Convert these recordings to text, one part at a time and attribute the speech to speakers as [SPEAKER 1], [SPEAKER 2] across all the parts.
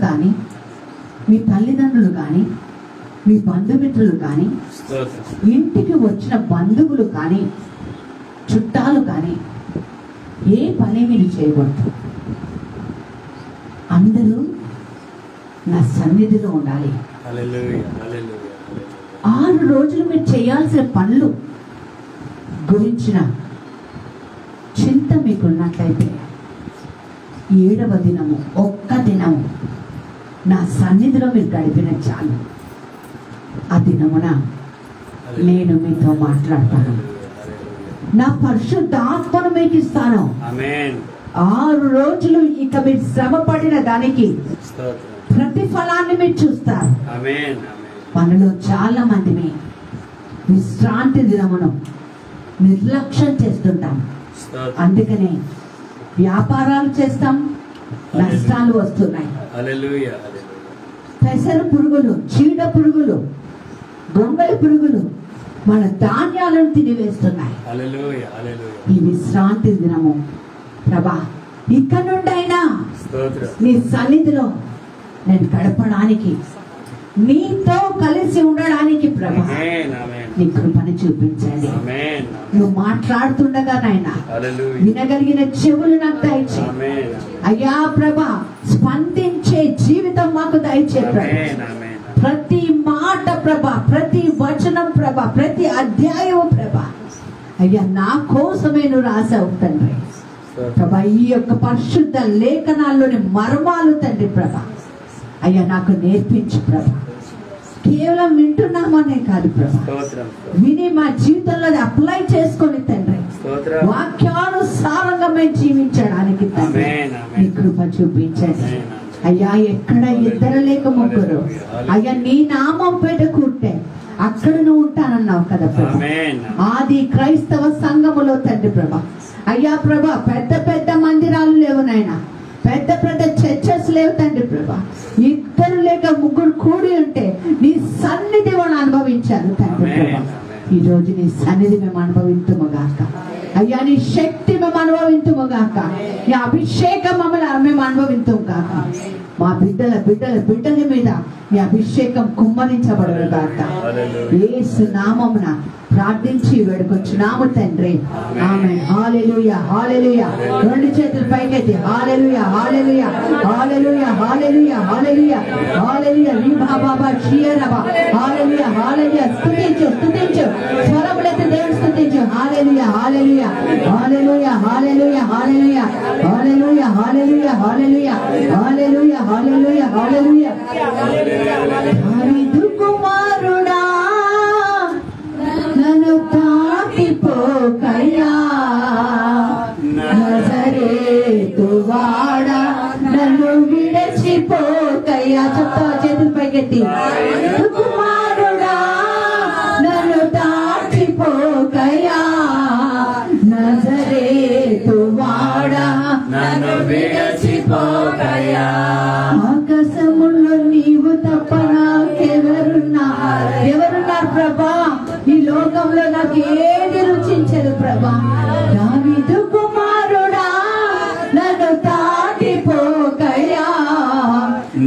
[SPEAKER 1] కానీ, మీ తల్లిదండ్రులు కానీ, మీ బంధుమిత్రులు కానీ, ఇంటికి వచ్చిన బంధువులు కానీ, చుట్టాలు కానీ ఏ పని మీరు చేయకూడదు. అందరూ నా సన్నిధిలో ఉండాలి. 6 రోజులు మీరు చేయాల్సిన పనులు గురించిన చింత మీకున్నట్లయితే 7వ దినము ఒక్క దినము నా సన్నిధిలో మీరు గడిపిన చాలు. ఆ దినమున నేను మీతో మాట్లాడతాను. నా పరిశుద్ధాత్మను మీకు ఇస్తాను. 6 రోజులు ఇక మీరు శ్రమ పడిన దానికి ప్రతిఫలాన్ని మీరు చూస్తారు. మనలో చాలా మంది విశ్రాంతి దినమును నిర్లక్ష్యం చేస్తుంటాం. అందుకనే వ్యాపారాలు చేస్తాం, నష్టాలు వస్తున్నాయి. పెసర పురుగులు, చీడ పురుగులు, గొంగళి పురుగులు మన ధాన్యాలను తినివేస్తున్నాయి. ఈ విశ్రాంతి దినము ప్రభా ఇక్కడ నుండైనా నీ సన్నిధిలో నేను గడపడానికి, నీతో కలిసి ఉండడానికి ప్రభా నీ కృపను చూపించండి. నువ్వు మాట్లాడుతుండగా నాయన వినగలిగిన చెవులు నాకు దయచే. అయ్యా ప్రభా స్పందించే జీవితం మాకు దయచే ప్రభా. ప్రతి మాట ప్రభా, ప్రతి వచనం ప్రభా, ప్రతి అధ్యాయం ప్రభా అయ్యా నా కోసమే నువ్వు రాసావు తండ్రి ప్రభా. ఈ యొక్క పరిశుద్ధ లేఖనాల్లోని మర్మాలు తండ్రి ప్రభా అయ్యా నాకు నేర్పించు ప్రభా. కేవలం వింటున్నామనే కాదు ప్రభా, విని మా జీవితంలో అప్లై చేసుకొని తండ్రి వాక్యానుసారంగా మేము జీవించడానికి తండ్రి నీ కృప చూపించండి. అయ్యా ఎక్కడ 2 లేక 3 అయ్యా నీ నామం పేట కూర్టే అక్కడ నువ్వు ఉంటానన్నావు కదా ప్రభా. ఆది క్రైస్తవ సంఘములో తండ్రి ప్రభా అయ్యా ప్రభా పెద్ద పెద్ద మందిరాలు లేవు నాయనా, పెద్ద పెద్ద చర్చెస్ లేవు తండ్రి ప్రభా. 2 లేక 3 కూడి ఉంటే నీ సన్నిధి మనం అనుభవించారు తండ్రి ప్రభా. ఈ రోజు నీ సన్నిధి మేము అనుభవింతుముగాక అయ్యా, నీ శక్తి మేము అనుభవింతుముగాక, నీ అభిషేకం మేము అనుభవింతుముగాక. మా బిడ్డల మీద నీ అభిషేకం కుమ్మరించబడుగాక. యేసు నామమున ప్రార్థించి వేడుకొచ్చున్నాము తండ్రి. ఆమేన్. హల్లెలూయా హల్లెలూయా. 2 చేతులు పైకెత్తి హల్లెలూయా హల్లెలూయా హల్లెలూయా హల్లెలూయా హల్లెలూయా హల్లెలూయా. రీబా బాబా షియరబా హల్లెలూయా హల్లెలూయా. స్తుతించు స్వరములెత్తి దేవుని స్తుతించు. హల్లెలూయా హల్లెలూయా హల్లెలూయా హల్లెలూయా హల్లెలూయా హల్లెలూయా హల్లెలూయా హల్లెలూయా హల్లెలూయా హల్లెలూయా హల్లెలూయా. దావీదు కుమారుడా నన్ను తాకిపోకయ్యా, నజరేతు వాడా నన్ను విడిచిపోకయ్యా. చెప్తా చేతులు పైకెత్తి. కుమారుడా నన్ను తాకిపోకయ్యా, నజరేతు వాడా నన్ను విడిచిపోకయ్యా. ఆకాశములో నీవు తప్ప నాకెవరున్నారు ప్రభా? ఈ లోకంలో నాకు ఏది రుచించదు ప్రభా. దావీదు కుమారుడా నన్ను తాకిపోకయ్యా,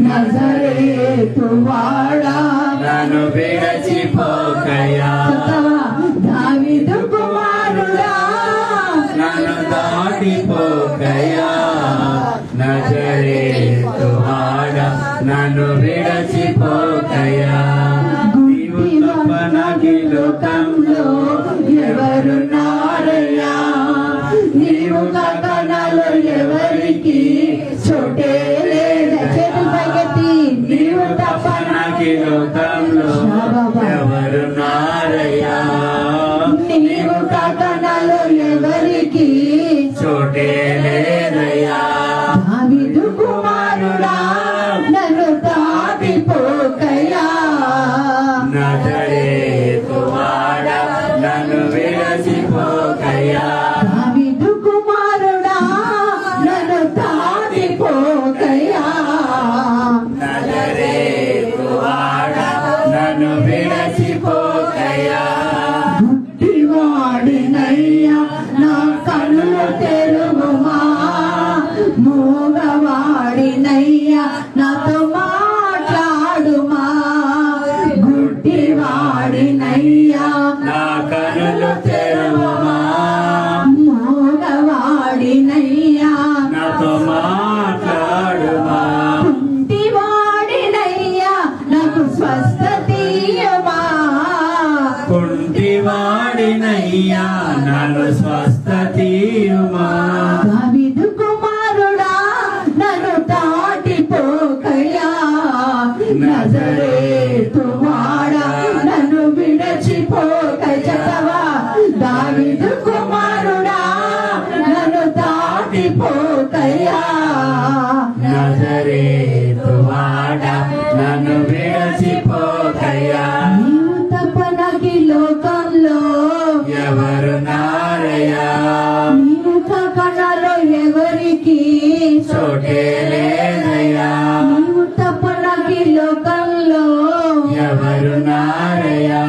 [SPEAKER 1] నజరేతు వాడా నన్ను విడిచిపోకయ్యా. దావీదు కుమారుడా నన్ను తాకిపోకయ్యా, నజరేతు వాడా నన్ను విడిచిపోకయ్యా. ఈ లోకంలో ఎవరున్నారయ్యా? నీవు కాకనాలో ఎవరికి చోటే లేదా? చేతులు పైకెత్తి. నీవు తప్ప నాకు లోకంలో ఎవరున్నారయ్యా? నీవు కాకనాలో ఎవరికి చోటే లేదయ్యా. దావీదు కుమారుడా నన్ను తాకిపోకయ్యా, నజరేతు వాడా నన్ను విడిచిపోకయ్యా. దావీదు కుమారుడా నన్ను తాకిపోకయ్యా, నజరేతు వాడా నన్ను
[SPEAKER 2] అయ్యా నన్ను స్వస్థతీయుమా.
[SPEAKER 1] దావీదు కుమారుడా నన్ను దాటిపోకయ్యా, నజరేతు వాడా నన్ను విడచిపోక. చెప్పవా? దావీదు కుమారుడా నన్ను దాటిపోకయ్యా,
[SPEAKER 2] నజరేతు వాడా నన్ను విడచిపోకయ్యా.
[SPEAKER 1] నీవు తప్ప నాకు ఈ లోకంలో
[SPEAKER 2] ఎవరున్నారయ్యా,
[SPEAKER 1] నీవు కాకనాలో ఎవరికి
[SPEAKER 2] చోటే లేదయ్యా.
[SPEAKER 1] నీవు తప్ప నాకు ఈ లోకంలో
[SPEAKER 2] ఎవరున్నారయ్యా,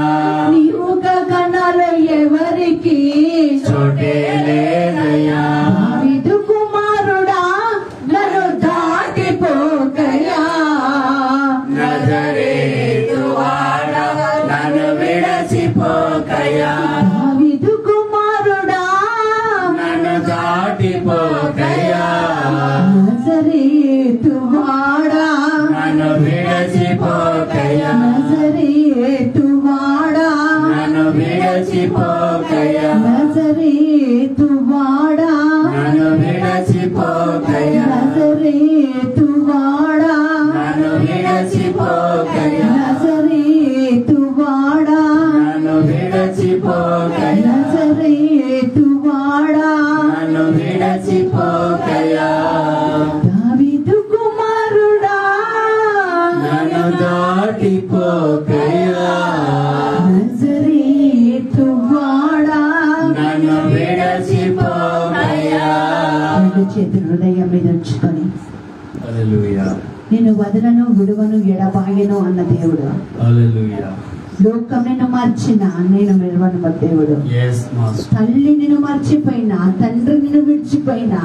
[SPEAKER 1] నీవు కాకనాలో ఎవరికి
[SPEAKER 2] చోటే లేదయ్యా.
[SPEAKER 1] దావీదు కుమారుడా నన్ను దాటిపోకయ్యా,
[SPEAKER 2] నజరేతు వాడా నన్ను విడచిపోకయ్యా.
[SPEAKER 1] దావీదు కుమారుడా
[SPEAKER 2] నన్ను దాటిపోకయ్యా,
[SPEAKER 1] నజరేతు వాడా
[SPEAKER 2] నన్ను విడచిపోకయ్యా.
[SPEAKER 1] నజరేతు వాడా
[SPEAKER 2] నన్ను విడచిపోకయ్యా,
[SPEAKER 1] నజరేతు వాడా
[SPEAKER 2] నన్ను విడచిపోకయ్యా.
[SPEAKER 1] నజరేతు వాడా
[SPEAKER 2] నన్ను విడచిపోకయ్యా,
[SPEAKER 1] నజరేతు వాడా
[SPEAKER 2] నన్ను విడచిపోకయ్యా.
[SPEAKER 1] నజరేతు వాడా
[SPEAKER 2] నన్ను విడచిపోకయ్యా.
[SPEAKER 1] దావీదు కుమారుడా
[SPEAKER 2] నన్ను దాటిపోకయ్యా,
[SPEAKER 1] నజరేతు వాడా.
[SPEAKER 2] నన్ను విడచిపోకయ్యా.
[SPEAKER 1] రెండు చేతులు హృదయం మీద ఉంచుకొని
[SPEAKER 2] హల్లెలూయా,
[SPEAKER 1] నేను వదలను విడువను ఎడబాయను అన్న దేవుడు.
[SPEAKER 2] హల్లెలూయా.
[SPEAKER 1] లోకం నిన్ను మార్చిన నేను విడువను దేవుడు.
[SPEAKER 2] yes master,
[SPEAKER 1] తల్లి నిన్ను మర్చిపోయినా, తండ్రి నిన్ను విడిచిపోయినా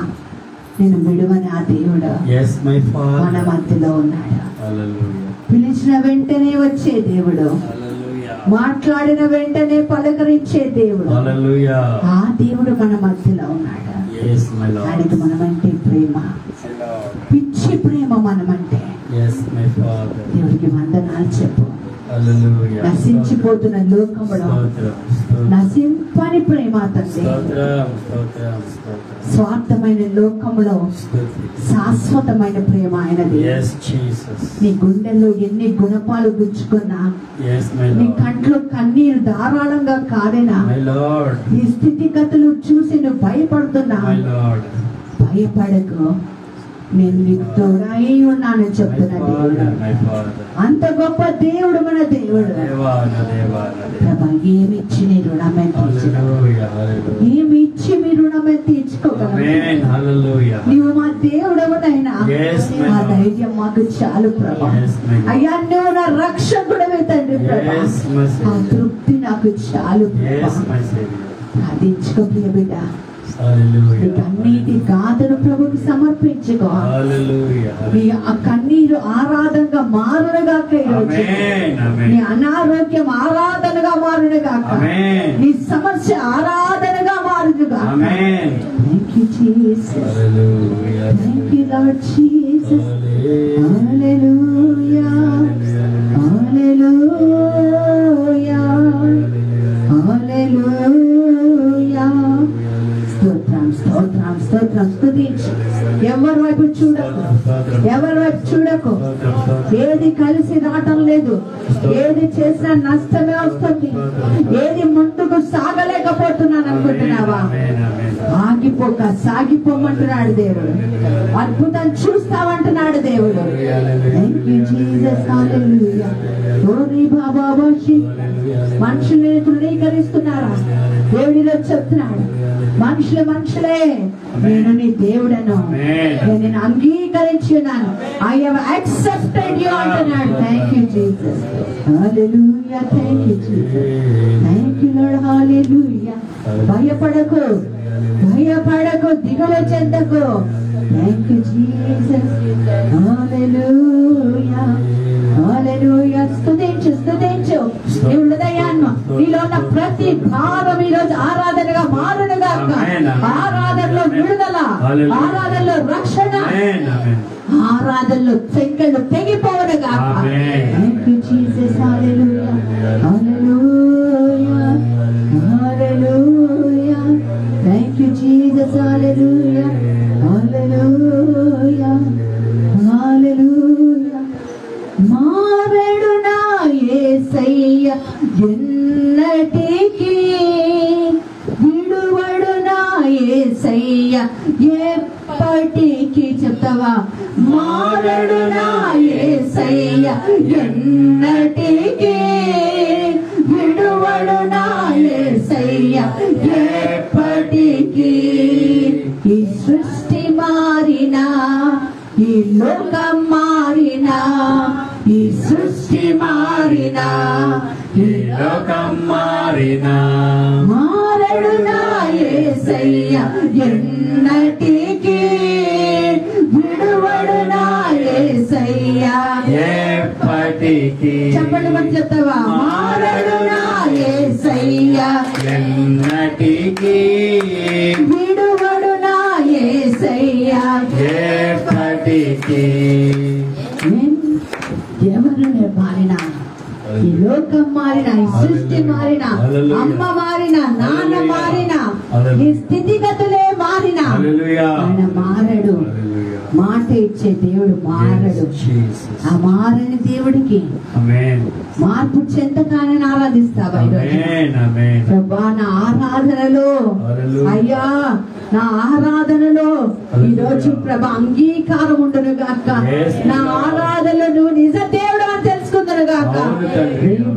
[SPEAKER 1] నేను విడువని ఆ దేవుడు
[SPEAKER 2] yes my
[SPEAKER 1] మన
[SPEAKER 2] father.
[SPEAKER 1] మధ్యలో ఉన్నాడు.
[SPEAKER 2] హల్లెలూయా,
[SPEAKER 1] పిలిచిన వెంటనే వచ్చే దేవుడు,
[SPEAKER 2] హల్లెలూయా,
[SPEAKER 1] మాట్లాడిన వెంటనే పలకరించే దేవుడు.
[SPEAKER 2] హల్లెలూయా.
[SPEAKER 1] ఆ దేవుడు మన మధ్యలో ఉన్నాడు.
[SPEAKER 2] yes my lord,
[SPEAKER 1] ఆయనకు మనమంటే ప్రేమ, పిచ్చి ప్రేమ మనమంటే.
[SPEAKER 2] yes my father.
[SPEAKER 1] దేవుడికి వందనాలు చెప్పు.
[SPEAKER 2] హల్లెలూయా,
[SPEAKER 1] నశించిపోతున్న లోకంలో
[SPEAKER 2] స్తోత్రం, స్తోత్రం,
[SPEAKER 1] నశింపని ప్రేమ తండ్రి.
[SPEAKER 2] స్తోత్రం, స్తోత్రం, స్తోత్రం,
[SPEAKER 1] స్వార్థమైన లోకంలో
[SPEAKER 2] స్తోత్రం.
[SPEAKER 1] శాశ్వతమైన ప్రేమ ఆయనది.
[SPEAKER 2] yes jesus,
[SPEAKER 1] నీ గుండెల్లో ఎన్ని గుణపాలు గుచ్చుకున్నా,
[SPEAKER 2] yes my
[SPEAKER 1] నీ
[SPEAKER 2] lord,
[SPEAKER 1] కంట్లో కన్నీరు ధారాళంగా కారినా,
[SPEAKER 2] my lord,
[SPEAKER 1] ఈ స్థితిగతులు చూసి నువ్వు భయపడుతున్నా,
[SPEAKER 2] my lord,
[SPEAKER 1] భయపడకు, నేను నీకు తోడై ఉన్నానని
[SPEAKER 2] my
[SPEAKER 1] చెప్తున్నా
[SPEAKER 2] father,
[SPEAKER 1] దేవుడు.
[SPEAKER 2] my father.
[SPEAKER 1] అంత గొప్ప దేవుడు మన దేవుడు.
[SPEAKER 2] దేవా నా దేవా నా దేవా.
[SPEAKER 1] ప్రభా, ఏమి ఇచ్చి నీ రుణమే తీర్చగలవు?
[SPEAKER 2] హల్లెలూయా, హల్లెలూయా.
[SPEAKER 1] ఏమి ఇచ్చి మీ రుణమే తీర్చుకోగలవు?
[SPEAKER 2] ఆమేన్, హల్లెలూయా.
[SPEAKER 1] నీవు మా దేవుడవునైనా
[SPEAKER 2] Yes, my
[SPEAKER 1] ఆ
[SPEAKER 2] Lord.
[SPEAKER 1] ధైర్యం మాకు చాలు ప్రభా.
[SPEAKER 2] Yes, my Lord.
[SPEAKER 1] అయ్యా, నువ్వు నా రక్షకుడవే తండ్రి ప్రభా.
[SPEAKER 2] Yes, my
[SPEAKER 1] ఆ
[SPEAKER 2] Savior.
[SPEAKER 1] తృప్తి నాకు చాలు ప్రభా.
[SPEAKER 2] Yes, my Savior.
[SPEAKER 1] ప్రార్థించుకో ప్రియ బిడ్డ.
[SPEAKER 2] హల్లెలూయా.
[SPEAKER 1] నీ కన్నీటి గాథను ప్రభుకి సమర్పించుకో.
[SPEAKER 2] హల్లెలూయా.
[SPEAKER 1] నీ ఆ కన్నీరు ఆరాధనగా మారునుగాక ఈరోజు.
[SPEAKER 2] ఆమేన్, ఆమేన్.
[SPEAKER 1] నీ అనారోగ్యం ఆరాధనగా మారునుగాక.
[SPEAKER 2] ఆమేన్.
[SPEAKER 1] నీ సమస్య ఆరాధనగా మారునుగాక.
[SPEAKER 2] ఆమేన్.
[SPEAKER 1] Thank you, Jesus.
[SPEAKER 2] Hallelujah.
[SPEAKER 1] Thank you, Lord Jesus. Hallelujah. Hallelujah. Hallelujah. స్తోత్రం, స్తోత్రం, స్తోత్రం. స్తుతించు. ఎవరి వైపు చూడకు, ఎవరి వైపు చూడకు. ఏది కలిసి రావటం లేదు, ఏది చేసినా నష్టమే వస్తుంది. ఏది ముందుకు సాగలేకపోతున్నాను అనుకుంటున్నావా? ఆగిపోక సాగిపోమంటున్నాడు దేవుడు. అద్భుతం చూస్తామంటున్నాడు దేవుడు. Thank you, Jesus. Hallelujah. ఓరి బాబా వర్షి. మనుషుల్ని తృణీకరిస్తున్నారా? దేవుడిలో చెప్తున్నాడు, మనుషులే, నేను నీ దేవుడను, నేను నిన్ను అంగీకరించి ఉన్నాను. I have accepted you అంటున్నాడు. Thank you, Jesus. Hallelujah. Thank you, Jesus. Thank you, Lord. Hallelujah. భయపడకు, భయపడకు, దిగులు చెందకు. Thank you, Jesus. Hallelujah. Hallelujah. స్తుతించు, స్తుతించు. నీ హృదయాన్ని, నీలో ఉన్న ప్రతి భావం ఈ రోజు ఆరాధనగా మారునుగాక. ఆరాధనలో విడుదల, ఆరాధనలో రక్షణ, ఆరాధనలో చెక్కలు తెగిపోవునుగాక. Thank you, Jesus. Hallelujah. Hallelujah. Hallelujah. యేసయ్య ఎన్నటికీ విడువడు నా యేసయ్య ఎప్పటికీ. చెప్తావా? మారడు నా యేసయ్య ఎన్నటికీ విడువడు నా యేసయ్య ఎప్పటికీ. ఈ సృష్టి మారినా, ఈ లోకం మారినా, ఈ సృష్టి మారినా, ఈ లోకం మారినా, మారడు నా యేసయ్య ఎన్నటికీ విడువడు నా యేసయ్య ఎప్పటికీ. చెప్పండి మరి చెప్తావా? మారడు నా యేసయ్య ఎన్నటికీ విడువడు నా యేసయ్య ఎప్పటికీ. ఎవరు మారినా, ఈ లోకం మారినా, ఈ సృష్టి మారినా, అమ్మ మారినా, నాన్న మారినా, ఈ స్థితిగతులే మారినా, ఆయన మారడు. మాట ఇచ్చే దేవుడు మారడు. ఆ మారని దేవుడికి మార్పు చెంతగానే ఆరాధిస్తావా? ప్రభా, నా ఆరాధనలో, అయ్యా నా ఆరాధనలో ఈరోజు ప్రభా అంగీకారం ఉండును గాక. నా ఆరాధనలో నువ్వు నిజ దేవుడు అని తెలుసుకుందును గాక.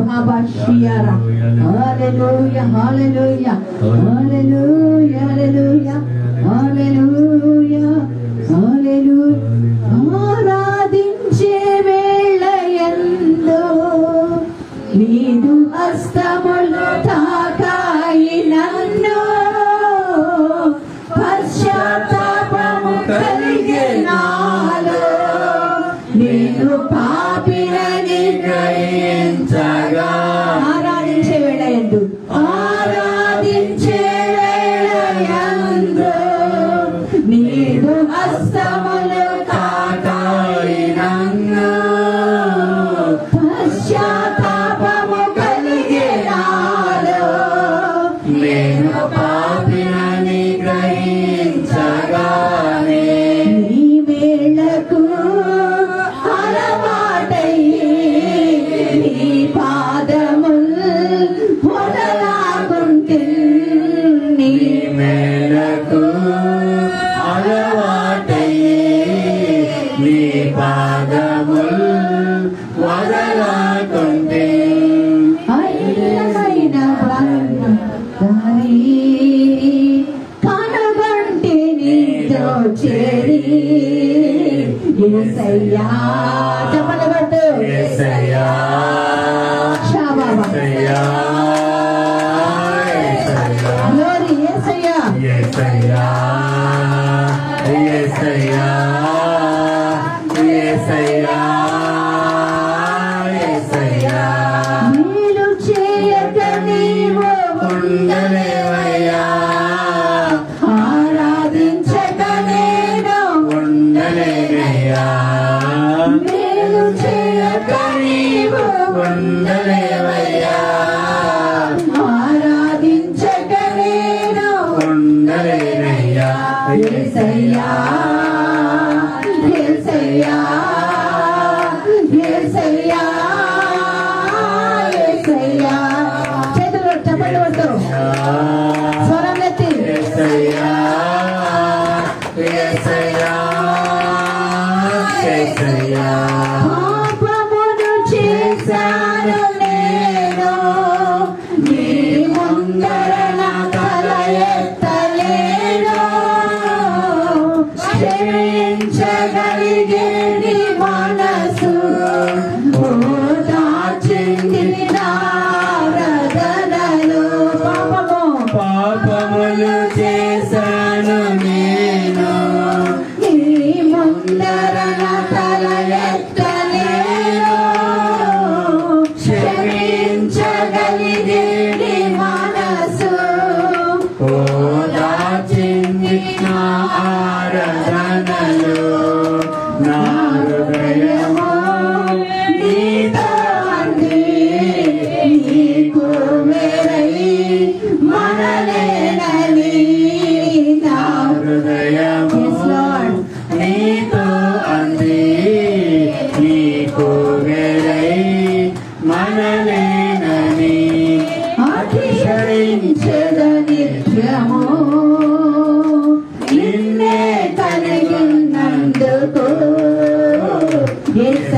[SPEAKER 1] బాబా షియారా. హల్లెలూయా, హల్లెలూయా, హల్లెలూయా, హల్లెలూయా, హల్లెలూయా, హల్లెలూయా. ఆరాధించే వేళ యందు నీదు హస్తములు తాకాయి నన్ను, పశ్చాత్తాపము కలిగే నాలో, నేను పాపినని గ్రహించగా. ఆరాధించే వేళ యందు, ఆరాధించే వేళ యందు నీదు హస్తములు తాకాయి నన్ను, పశ్చాత్తాపము కలిగే నాలో, నేను పాపినని గ్రహించగానే. నీ వేళకు అలవాటయ్యి నీ పాదముల్ మొదలాకుంటే, నీ వేళకు అలవాటయ్యి నీ పాదముల్ మొదలాకుంటే, అయ్యమైన దారి కనుగొంటి నీతో చేరి. యేసయ్యా, చెప్పండి పట్టు. యేసయ్యా, యేసయ్యా, గ్లోరీ యేసయ్యా, యేసయ్యా, యేసయ్యా, యేసయ్యా, యేసయ్యా. మేలు చేయక నీవు ఉండలేవయ్యా, ఆరాధించక నేను ఉండలేనయ్యా. మేలు చేయక నీవు ఉండలేవయ్యా, ఆరాధించక నేను ఉండలేనయ్యా. యేసయ్యా, యేసయ్యా, యేసయ్యా, యేసయ్యా. చేతులు చప్పట్లు కొట్టు, స్వరం ఎత్తి. యేసయ్యా, యేసయ్యా, యేసయ్యా. పాపమును చేశాను నేను, నీ ముందర నా తల ఎత్తలేను, క్షమించగలిగే నీ మనసు ఓదార్చింది నా హృదయములో. పాపములు చేశాను నేను, నీ ముందర నా తల ఎత్తలేను,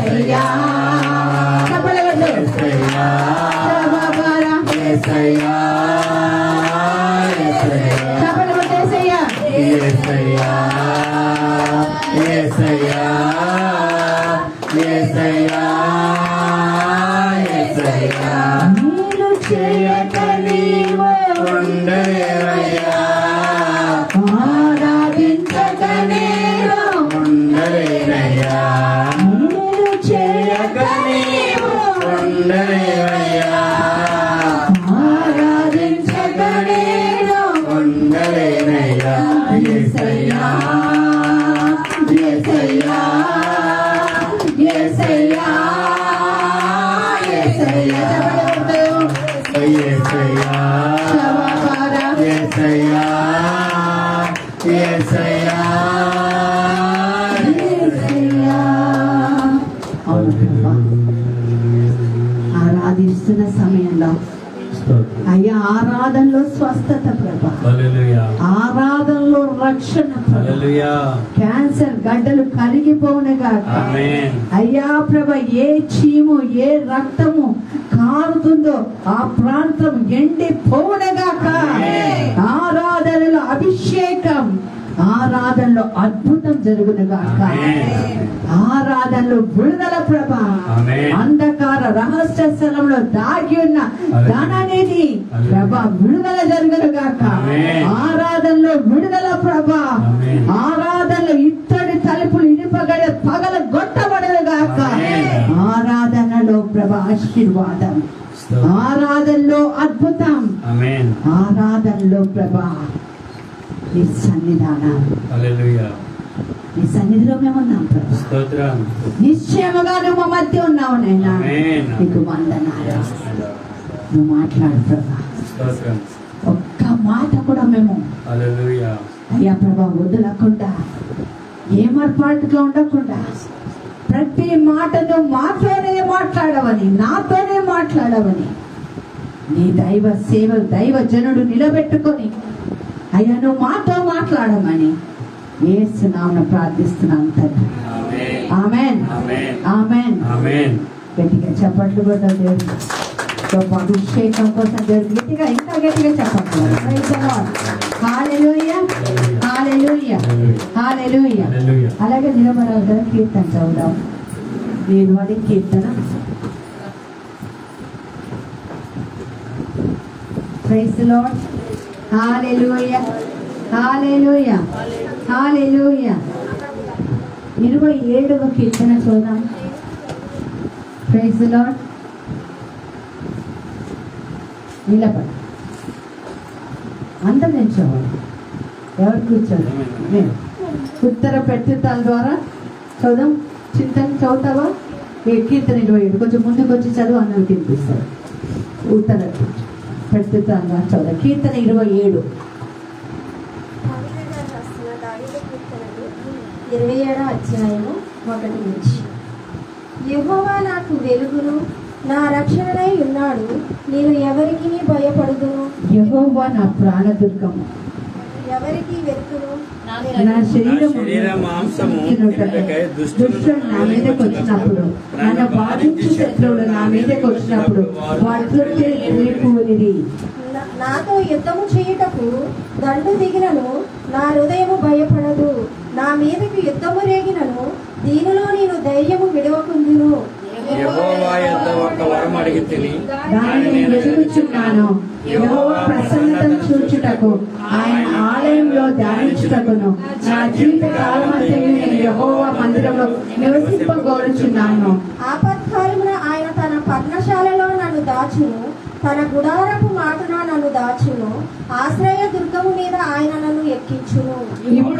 [SPEAKER 1] యేసయ్యా చెప్పలేదు బాబారా
[SPEAKER 2] యేసయ్యా
[SPEAKER 1] చెప్పలేదు యేసయ్యా
[SPEAKER 2] యేసయ్యా యేసయ్యా యేసయ్యా యేసయ్యా
[SPEAKER 1] నీరు చేయక నీవు
[SPEAKER 2] ఉండలేవయ్యా
[SPEAKER 1] ఆరాధించక నేను
[SPEAKER 2] ఉండలేనయ్యా
[SPEAKER 1] నీరు చేయక నీవు
[SPEAKER 2] ఉండలేవయ్యా
[SPEAKER 1] ఆరాధించక నేను
[SPEAKER 2] ఉండలేనయ్యా
[SPEAKER 1] యేసయ్యా యేసయ్యా యేసయ్యా యేసయ్యా
[SPEAKER 2] యేసయ్యా
[SPEAKER 1] శవాబారా
[SPEAKER 2] యేసయ్యా యేసయ్యా
[SPEAKER 1] యేసయ్యా అవును ప్రభా ఆరాధిస్తున్న సమయంలో అయ్యా ఆరాధనలో స్వస్థత ప్రభా
[SPEAKER 2] హల్లెలూయా
[SPEAKER 1] ఆరాధనలో రక్షణ ప్రభా
[SPEAKER 2] హల్లెలూయా
[SPEAKER 1] క్యాన్సర్ గడ్డలు కరిగిపోవునుగా
[SPEAKER 2] ఆమేన్
[SPEAKER 1] అయ్యా ప్రభ ఏ చీము ఏ రక్తము కారుతుందో ఆ ప్రాంతం ఎండిపోవునుగాక ఆరాధనలో అభిషేకం ఆరాధనలో అద్భుతం జరుగునుగాక ఆరాధనలో విడుదల ప్రభ అంధకార రహస్య స్థలంలో దాగి ఉన్న ధనానిధి ప్రభ విడుదల జరుగునుగాక ఆరాధనలో విడుదల ప్రభ ఆరాధనలో ఇత్తడి తలుపులు ఇనుపగడ పగల గొట్టబడనుగాక ఆరాధనలో ప్రభ ఆశీర్వాదం ఆరాధనలో అద్భుతం ఆరాధనలో ప్రభ నీ సన్నిధానం
[SPEAKER 2] హల్లెలూయా
[SPEAKER 1] నీ సన్నిధిలో మేము ఉన్నాం ప్రభు
[SPEAKER 2] స్తోత్రం
[SPEAKER 1] నిశ్చయముగా నువ్వు మా మధ్య ఉన్నావు నైనా నీకు వందనాలు నువ్వు మాట్లాడు ప్రభా
[SPEAKER 2] స్తోత్రం
[SPEAKER 1] ఒక్క మాట కూడా మేము
[SPEAKER 2] హల్లెలూయా
[SPEAKER 1] అయ్యా ప్రభా వదలకుండా ఏమర్పాటుగా ఉండకుండా ప్రతి మాటను మాతోనే మాట్లాడవని నాతోనే మాట్లాడవని నీ దైవ సేవ దైవ జనుడు నిలబెట్టుకొని అయ్యా నువ్వు మాతో మాట్లాడమని యేసు నామమున ప్రార్థిస్తున్నాను తండ్రి ఆమేన్ ఆమేన్
[SPEAKER 2] ఆమేన్
[SPEAKER 1] గట్టిగా చప్పట్లు కూడా దేవుడు గొప్ప అభిషేకం కోసం దేవుడు గట్టిగా ఇంకా గట్టిగా చెప్పట్లు హల్లెలూయా హల్లెలూయా హల్లెలూయా అలాగే నిలబడాలి కదా కీర్తన చదువుదాం నేను వాడి కీర్తన ప్రైజ్ ది లార్డ్ హల్లెలూయా హల్లెలూయా హల్లెలూయా 27వ కీర్తన చూద్దాం ప్రైజ్ ది లార్డ్ నిలబడి అందరు నిల్చోవాలి ఎవరు కూర్చోండి నేను ఉత్తర ప్రత్యుత్తాల ద్వారా చదుదాం చింతన చదువుతావా ఈ కీర్తన 27 కొంచెం ముందుకు వచ్చి చదువు అన్నది తినిపిస్తారు ఉత్తర ప్రత్యుత్తాల ద్వారా చదువు కీర్తన 27
[SPEAKER 3] 27వ అధ్యాయము 1 నుంచి యెహోవా నాకు వెలుగును నా రక్షణనై ఉన్నాడు నేను ఎవరికి భయపడుదును
[SPEAKER 1] యెహోవా నా ప్రాణదుర్గము
[SPEAKER 3] ఎవరికి వెతుకును
[SPEAKER 1] నా
[SPEAKER 2] శరీర మాంసము
[SPEAKER 1] దుష్టులు నా మీదకి వచ్చినప్పుడు నన్ను బాధించు శత్రువులు నా మీదకి వచ్చినప్పుడు వాటితో వెళ్ళిపోనిది
[SPEAKER 3] నాతో యుద్ధము చేయుటకు దండు దిగినను నా హృదయము భయపడదు నా మీదకి యుద్ధము రేగినను దీనిలో నేను ధైర్యము విడవకుందును
[SPEAKER 2] యెహోవా యొద్ద ఒక వరం అడిగితిని
[SPEAKER 1] దానిని నేను వెతుకుచున్నాను యెహోవా ప్రసన్నతను చూచుటకు ఆయన ఆలయంలో ధ్యానించుటకును నా జీవిత కాలమంతయు నేను యెహోవా మందిరంలో నివసింపగోరుచున్నాను
[SPEAKER 3] ఆపత్కాలమున ఆయన తన పర్ణశాలలో నన్ను దాచును తన గుడారపు మాటున నన్ను దాచును ఆశ్రయ దుర్గము మీద ఆయన నన్ను ఎక్కించును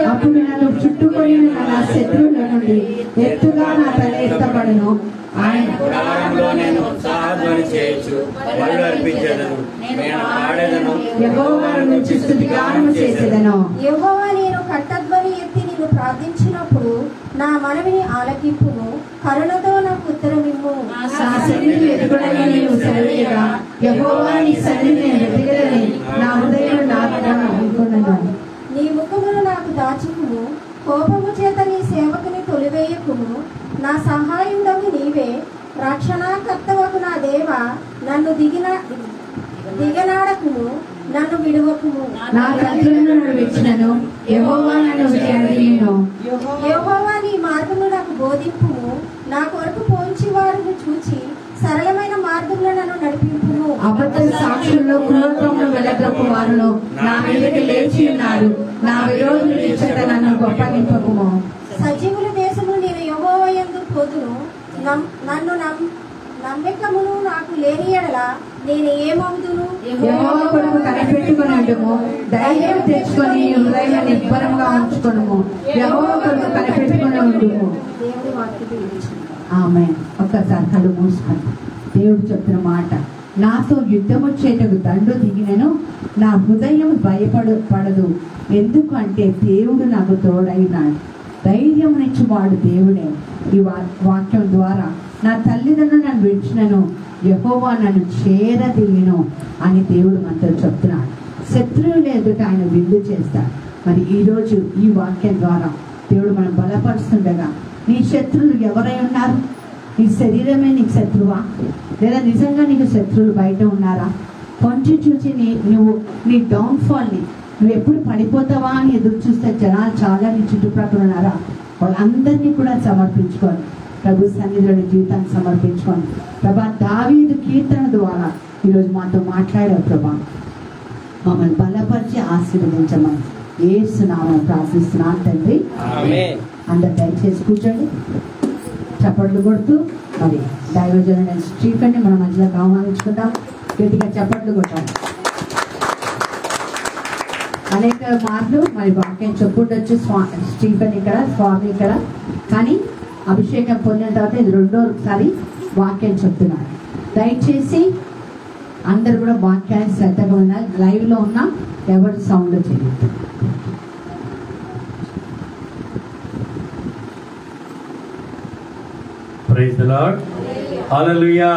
[SPEAKER 1] అప్పుడు నన్ను చుట్టుకొని నా శత్రువుల నుండి ఎత్తుగా నా తల ఎత్తబడును ఆయన
[SPEAKER 2] గుడారంలో నేను ఉత్సాహధ్వని చేయొచ్చు బలులు అర్పించెదను నేను పాడెదను
[SPEAKER 1] యెహోవాను నుంచి స్తుతిగానము చేసేదను
[SPEAKER 3] యెహోవా నేను కట్టధ్వని ఎత్తి నిన్ను ప్రార్థించినప్పుడు నా మనవిని ఆలకింపును కరుణతో నాకు ఉత్తరమిమ్ము
[SPEAKER 1] నా సన్నిధి ఎదుగుడని నీవు సెలవీయగా యెహోవా నీ సన్నిధి నేను వెతకదని నా హృదయం నాకుగా అనుకున్నాను
[SPEAKER 3] నీ ముఖమును నాకు దాచుకును కోపము చేత నీ సేవకుని తొలివేయకును నా సహాయుడవు నీవే, రక్షణాకర్తవకు నా దేవ, నన్ను దిగనాడకుము, నన్ను విడువకుము.
[SPEAKER 1] నా శత్రువులను నడిపించినను యెహోవా నన్ను విడిచిపెట్టెను.
[SPEAKER 3] యెహోవా నీ మార్గమును నాకు బోధింపుము, నా కొరకు పోంచి వారిని చూచి సరళమైన మార్గంలో నన్ను నడిపింపుము.
[SPEAKER 1] అబద్ధ సాక్షుల్లో క్రూరత్వమును వెలగొట్టు వారును నా మీదకి లేచి ఉన్నారు. నా విరోధుల ఇచ్చట నన్ను గొప్పగింపకుము.
[SPEAKER 3] సజీవుల దేశము నేను యెహోవా యందు పోదును. నన్ను నమ్మకమును నాకు లేని ఎడల నేను ఏమవుదును?
[SPEAKER 1] యెహోవా కొరకు కనిపెట్టుకొనుము, ధైర్యం తెచ్చుకొని హృదయం నిబ్బరముగా ఉంచుకొనుము. యెహోవా కొరకు కనిపెట్టుకొనుము.
[SPEAKER 3] దేవుడి వాక్యం.
[SPEAKER 1] ఆమేన్. ఒక్కసారి కళ్ళు మూసుకొని దేవుడు చెప్పిన మాట, నాతో యుద్ధము చేయటకు దండు దిగినను నా హృదయం భయపడదు. ఎందుకంటే దేవుడు నాకు తోడైనాడు. ధైర్యం నుంచి వాడు దేవుడే. ఈ వాక్యం ద్వారా నా తల్లిదండ్రులు నన్ను విడిచినను యెహోవా నన్ను చేరదీయును అని దేవుడు మనతో చెప్తున్నాడు. శత్రువులు ఎదుట ఆయన విందు చేస్తాడు. మరి ఈరోజు ఈ వాక్యం ద్వారా దేవుడు మనం బలపరుస్తుండగా, నీ శత్రువులు ఎవరై ఉన్నారు? నీ శరీరమే నీకు శత్రువా? లేదా నిజంగా నీకు శత్రువులు బయట ఉన్నారా? కొంచెం చూసి నువ్వు నీ డౌన్ఫాల్ని, నువ్వు ఎప్పుడు పడిపోతావా అని ఎదురు చూస్తే జనాలు చాలా నీ చుట్టుప్రక్కల ఉన్నారా? వాళ్ళందరినీ కూడా సమర్పించుకోండి. ప్రభు సన్నిధిలో జీవితాన్ని సమర్పించుకోండి. ప్రభా, దావీదు కీర్తన ద్వారా ఈరోజు మాతో మాట్లాడావు ప్రభా. మమ్మల్ని బలపరిచి ఆశీర్వదించమని యేసు నామమున ప్రార్థిస్తున్నాను తండ్రి. అందరు దయచేసి కూర్చోండి. చప్పట్లు కొడుతూ మరి దైవజనుడైన స్టీఫెన్ని మన మధ్యలోకి ఆహ్వానించుకుందాం. గట్టిగా చప్పట్లు కొట్టాలి. అనేక మార్లు మరి వాక్యం చెప్పుండొచ్చు స్టీఫెన్ ఇక్కడ, స్వామి ఇక్కడ, కానీ అభిషేకం పొందిన తర్వాత ఇది రెండోసారి వాక్యం చెప్తున్నాడు. దయచేసి అందరు కూడా వాక్యాన్ని శ్రద్ధగా ఉన్నారు. లైవ్లో ఉన్న ఎవరు సౌండ్ చేయొద్దు.
[SPEAKER 2] Praise the lord. హల్లెలూయా.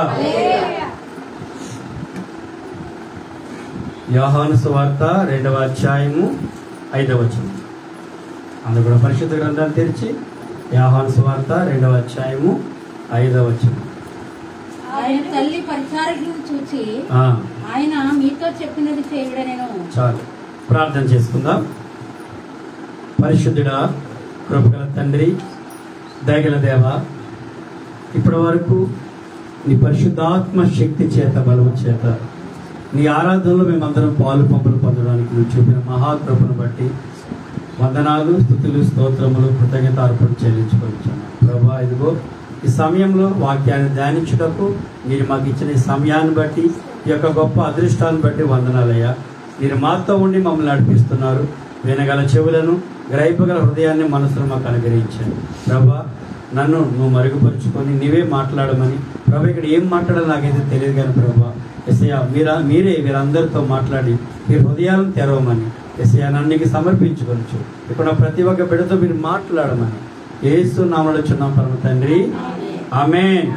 [SPEAKER 2] యోహాను సువార్త 2వ అధ్యాయము 5వ వచనం. అందరూ కూడా పరిశుద్ధ గ్రంథాన్ని తెరిచి యోహాను సువార్త 2వ అధ్యాయము 5వ వచనం.
[SPEAKER 4] ఆయన తల్లి పరిచారకులను చూచి ఆయన మీతో చెప్పినది చేయుడనెను.
[SPEAKER 2] చాలు, ప్రార్థన చేసుకుందాం. పరిశుద్ధుడా, కృపగల తండ్రి, దయగల దేవ, ఇప్పటి వరకు నీ పరిశుద్ధాత్మ శక్తి చేత, బలము చేత, నీ ఆరాధనలో మేమందరం పాలు పంపులు పొందడానికి నువ్వు చూపిన మహాకృపను బట్టి వందనాలు, స్తుతులు, స్తోత్రములు, కృతజ్ఞత అర్పణ చెల్లించుకొచ్చాను ప్రభా. ఇదిగో ఈ సమయంలో వాక్యాన్ని ధ్యానించుటకు మీరు మాకు ఇచ్చిన ఈ సమయాన్ని బట్టి, ఈ యొక్క గొప్ప అదృష్టాన్ని బట్టి వందనాలయ్యా. మీరు మాతో ఉండి మమ్మల్ని నడిపిస్తున్నారు. వినగల చెవులను, గ్రహింపగల హృదయాన్ని, మనసును మాకు అనుగ్రహించాను ప్రభా. నన్ను నువ్వు మరుగుపరుచుకొని నీవే మాట్లాడమని ప్రభా. ఇక్కడ ఏం మాట్లాడాలో నాకైతే తెలియదు కానీ ప్రభా, ఎస్ఐయా మీరే వీరందరితో మాట్లాడి మీ హృదయాలను తెరవమని ఎస్ఐయా నన్ను నీకు సమర్పించుకోవచ్చు. ఇక్కడ ప్రతి ఒక్క బిడ్డతో మీరు మాట్లాడమని యేసు నామములో చున్నాం పరమ తండ్రి. ఆమేన్.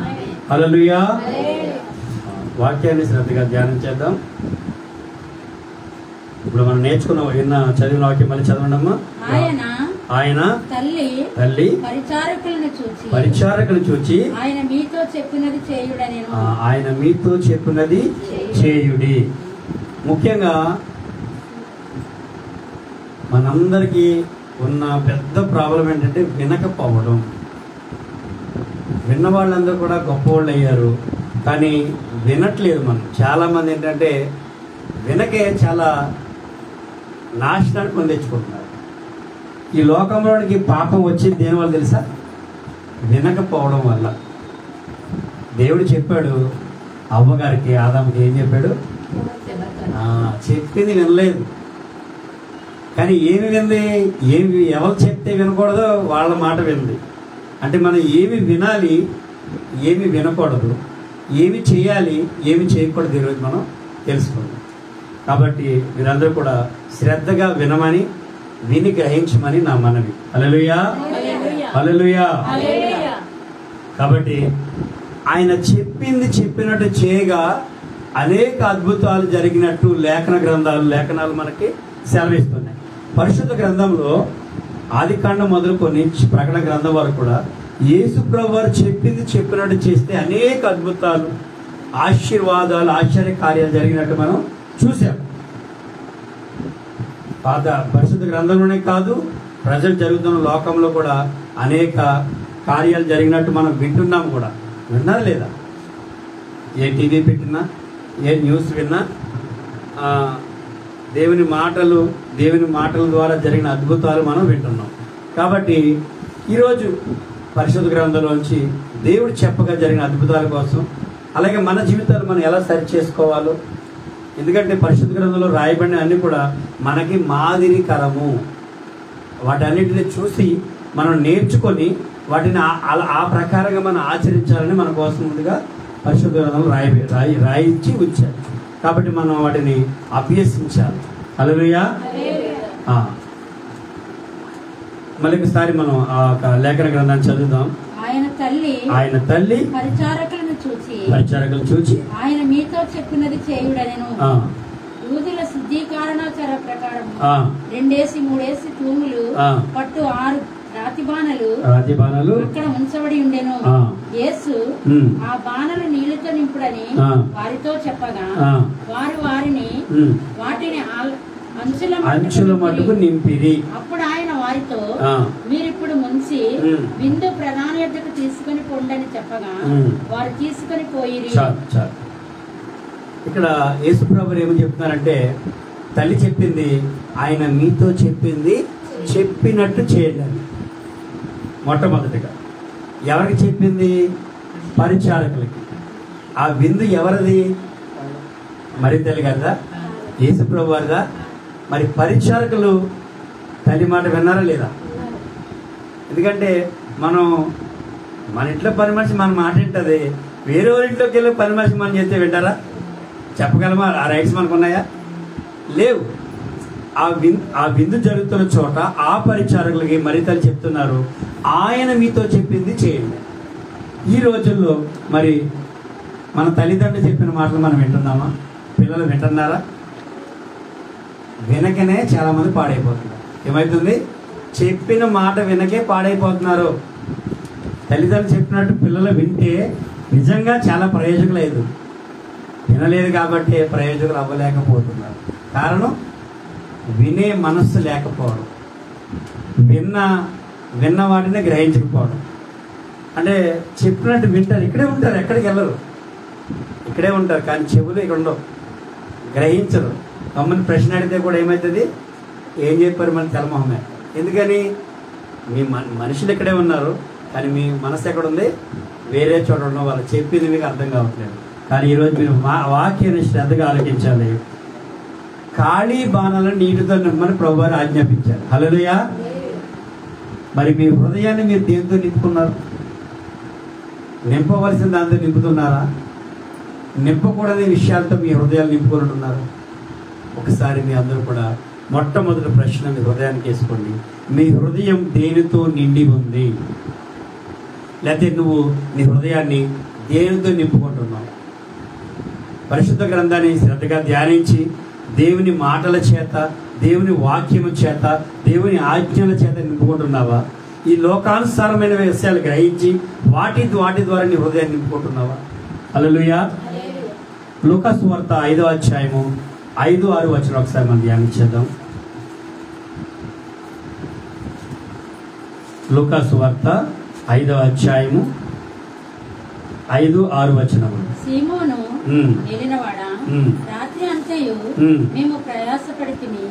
[SPEAKER 2] హల్లెలూయా. వాక్యాన్ని శ్రద్ధగా ధ్యానం చేద్దాం. ఇప్పుడు మనం నేర్చుకున్న చదివిన వాక్యం మళ్ళీ చదవండమ్మా. ఆయన తల్లి పరిచారకులను చూచి
[SPEAKER 4] ఆయన మీతో చెప్పినది చేయుడనెను.
[SPEAKER 2] ఆయన మీతో చెప్పినది చేయుడి. ముఖ్యంగా మనందరికీ ఉన్న పెద్ద ప్రాబ్లం ఏంటంటే వినకపోవడం. విన్న వాళ్ళందరూ కూడా గొప్పవాళ్ళు అయ్యారు, కానీ వినట్లేదు. మనం చాలామంది ఏంటంటే వినకే చాలా నాశనాన్ని కొని తెచ్చుకుంటున్నారు. ఈ లోకంలోనికి పాపం వచ్చింది దేనివల్ల తెలుసా? వినకపోవడం వల్ల. దేవుడు చెప్పాడు అవ్వగారికి, ఆదాముకి ఏం చెప్పాడు? చెప్పింది వినలేదు. కానీ ఏమి వింది? ఎవరు చెప్తే వినకూడదో వాళ్ళ మాట వింది. అంటే మనం ఏమి వినాలి, ఏమి వినకూడదు, ఏమి చేయాలి, ఏమి చేయకూడదు ఈరోజు మనం తెలుసుకోవాలి. కాబట్టి మీరందరూ కూడా శ్రద్ధగా వినమని, విని గ్రహించమని నా మనవి. హల్లెలూయా, హల్లెలూయా. కాబట్టి ఆయన చెప్పింది చెప్పినట్టు చేయగా అనేక అద్భుతాలు జరిగినట్టు లేఖనాలు మనకి సెలవిస్తున్నాయి. పరిశుద్ధ గ్రంథంలో ఆదికాండం మొదలుకొని ప్రకటన గ్రంథం వరకు కూడా యేసు ప్రభువారు చెప్పింది చెప్పినట్టు చేస్తే అనేక అద్భుతాలు, ఆశీర్వాదాలు, ఆశ్చర్య కార్యాలు జరిగినట్టు మనం చూసాం. పాత పరిశుద్ధ గ్రంథంలోనే కాదు, ప్రజలు జరుగుతున్న లోకంలో కూడా అనేక కార్యాలు జరిగినట్టు మనం వింటున్నాం కూడా. విన్నారా లేదా? ఏ టీవీ పెట్టినా, ఏ న్యూస్ విన్నా దేవుని మాటల ద్వారా జరిగిన అద్భుతాలు మనం వింటున్నాం. కాబట్టి ఈరోజు పరిశుద్ధ గ్రంథంలోంచి దేవుడు చెప్పగా జరిగిన అద్భుతాల కోసం, అలాగే మన జీవితాలు మనం ఎలా సరి చేసుకోవాలో, ఎందుకంటే పరిశుద్ధ గ్రంథంలో రాయబడిన అన్ని కూడా మనకి మాదిరికరము. వాటన్నిటిని చూసి మనం నేర్చుకొని వాటిని ఆ ప్రకారంగా మనం ఆచరించాలని మన కోసం ముందుగా పరిశుద్ధ గ్రంథంలో రాయించి ఉంచారు. కాబట్టి మనం వాటిని అభ్యసించాలి. హల్లెలూయా. మళ్ళీ ఒకసారి మనం ఆ లేఖన గ్రంథాన్ని చదువుదాం. ఆయన తల్లి
[SPEAKER 4] పరిచారకులను చూచి ఆయన మీతో చెప్పినది చేయుడనెను. యూదుల శుద్ధీకరణాచార ప్రకారం 2-3 తూములు పట్టు 6 రాతి బాణలు అక్కడ ఉంచబడి ఉండెను. యేసు ఆ బాణలు నీళ్లతో నింపుడని వారితో చెప్పగా వారు వాటిని అంచుల మటుకు నింపిరి. అప్పుడు ఆయన వారితో, మీరిప్పుడు ముంచి విందు ప్రధాన యొద్దకు తీసుకుని పొండని చెప్పగా వారు తీసుకుని పోయిరి.
[SPEAKER 2] ఇక్కడ యేసు ప్రభువు ఏమని చెప్తున్నారంటే, తల్లి చెప్పింది ఆయన మీతో చెప్పింది చెప్పినట్టు చేయండి. మొట్టమొదటిగా ఎవరికి చెప్పింది? పరిచారకులకి. ఆ విందు ఎవరిది? మరి తల్లి కదా, యేసు ప్రభు వారిదా? మరి పరిచారకులు తల్లి మాట విన్నారా లేదా? ఎందుకంటే మన ఇంట్లో పని మనిషి మన మాట వింటది, వేరే ఇంట్లోకి వెళ్ళి పని మనిషి మనం చేస్తే వింటారా? చెప్పగలమా? ఆ రైట్స్ మనకు ఉన్నాయా? లేవు. ఆ విందు జరుగుతున్న చోట ఆ పరిచారకులకి మరి తల్లి చెప్తున్నారు, ఆయన మీతో చెప్పింది చేయండి. ఈ రోజుల్లో మరి మన తల్లిదండ్రులు చెప్పిన మాటలు మనం వింటున్నామా? పిల్లలు వింటున్నారా? వినకనే చాలా మంది పాడైపోతున్నారు. ఏమవుతుంది? చెప్పిన మాట వినకే పాడైపోతున్నారు. తల్లిదండ్రులు చెప్పినట్టు పిల్లలు వింటే నిజంగా చాలా ప్రయోజకులేదు. వినలేదు కాబట్టి ప్రయోజకులు అవ్వలేకపోతున్నారు. కారణం వినే మనస్సు లేకపోవడం, విన్న వాటిని గ్రహించకపోవడం. అంటే చెప్పినట్టు వింటారు, ఇక్కడే ఉంటారు, ఎక్కడికి వెళ్ళరు, ఇక్కడే ఉంటారు, కానీ చెవులు ఇక్కడ ఉండవు, గ్రహించరు. మమ్మల్ని ప్రశ్న అడిగితే కూడా ఏమవుతుంది? ఏం చెప్పారు మన తెలమొహమే. ఎందుకని? మీ మనుషులు ఇక్కడే ఉన్నారు, కానీ మీ మనసు ఎక్కడ ఉంది? వేరే చోట ఉండడం వల్ల చెప్పింది మీకు అర్థం కావట్లేదు. కానీ ఈరోజు మీరు వాక్యాన్ని శ్రద్ధగా ఆలోచించాలి. ఖాళీ బాణాలను నీటితో నింపమని ప్రభువారు ఆజ్ఞాపించారు. హల్లెలూయా. మరి మీ హృదయాన్ని మీరు దేంతో నింపుకున్నారు? నింపవలసిన దాంతో నింపుతున్నారా? నింపకూడని విషయాలతో మీ హృదయాలు నింపుకొని ఉన్నారు? ఒకసారి మీ అందరూ కూడా మొట్టమొదటి ప్రశ్న మీ హృదయానికి వేసుకోండి. మీ హృదయం దేనితో నిండి ఉంది? లేకపోతే నువ్వు నీ హృదయాన్ని దేనితో నింపుకుంటున్నావు? పరిశుద్ధ గ్రంథాన్ని శ్రద్ధగా ధ్యానించి దేవుని మాటల చేత, దేవుని వాక్యము చేత, దేవుని ఆజ్ఞల చేత నింపుకుంటున్నావా? ఈ లోకానుసారమైన విషయాలు గ్రహించి వాటి ద్వారా నీ హృదయాన్ని నింపుకుంటున్నావా? హల్లెలూయా. లూకా సువార్త 5వ అధ్యాయము 5-6 వచనం ఒకసారి మనం ధ్యానించేద్దాం. లూకా సువార్త 5వ అధ్యాయము 5-6 వచనములు.
[SPEAKER 4] సీమోను వెళ్ళినవాడా, రాత్రి అంతయు మేము ప్రయాసపడితిమి,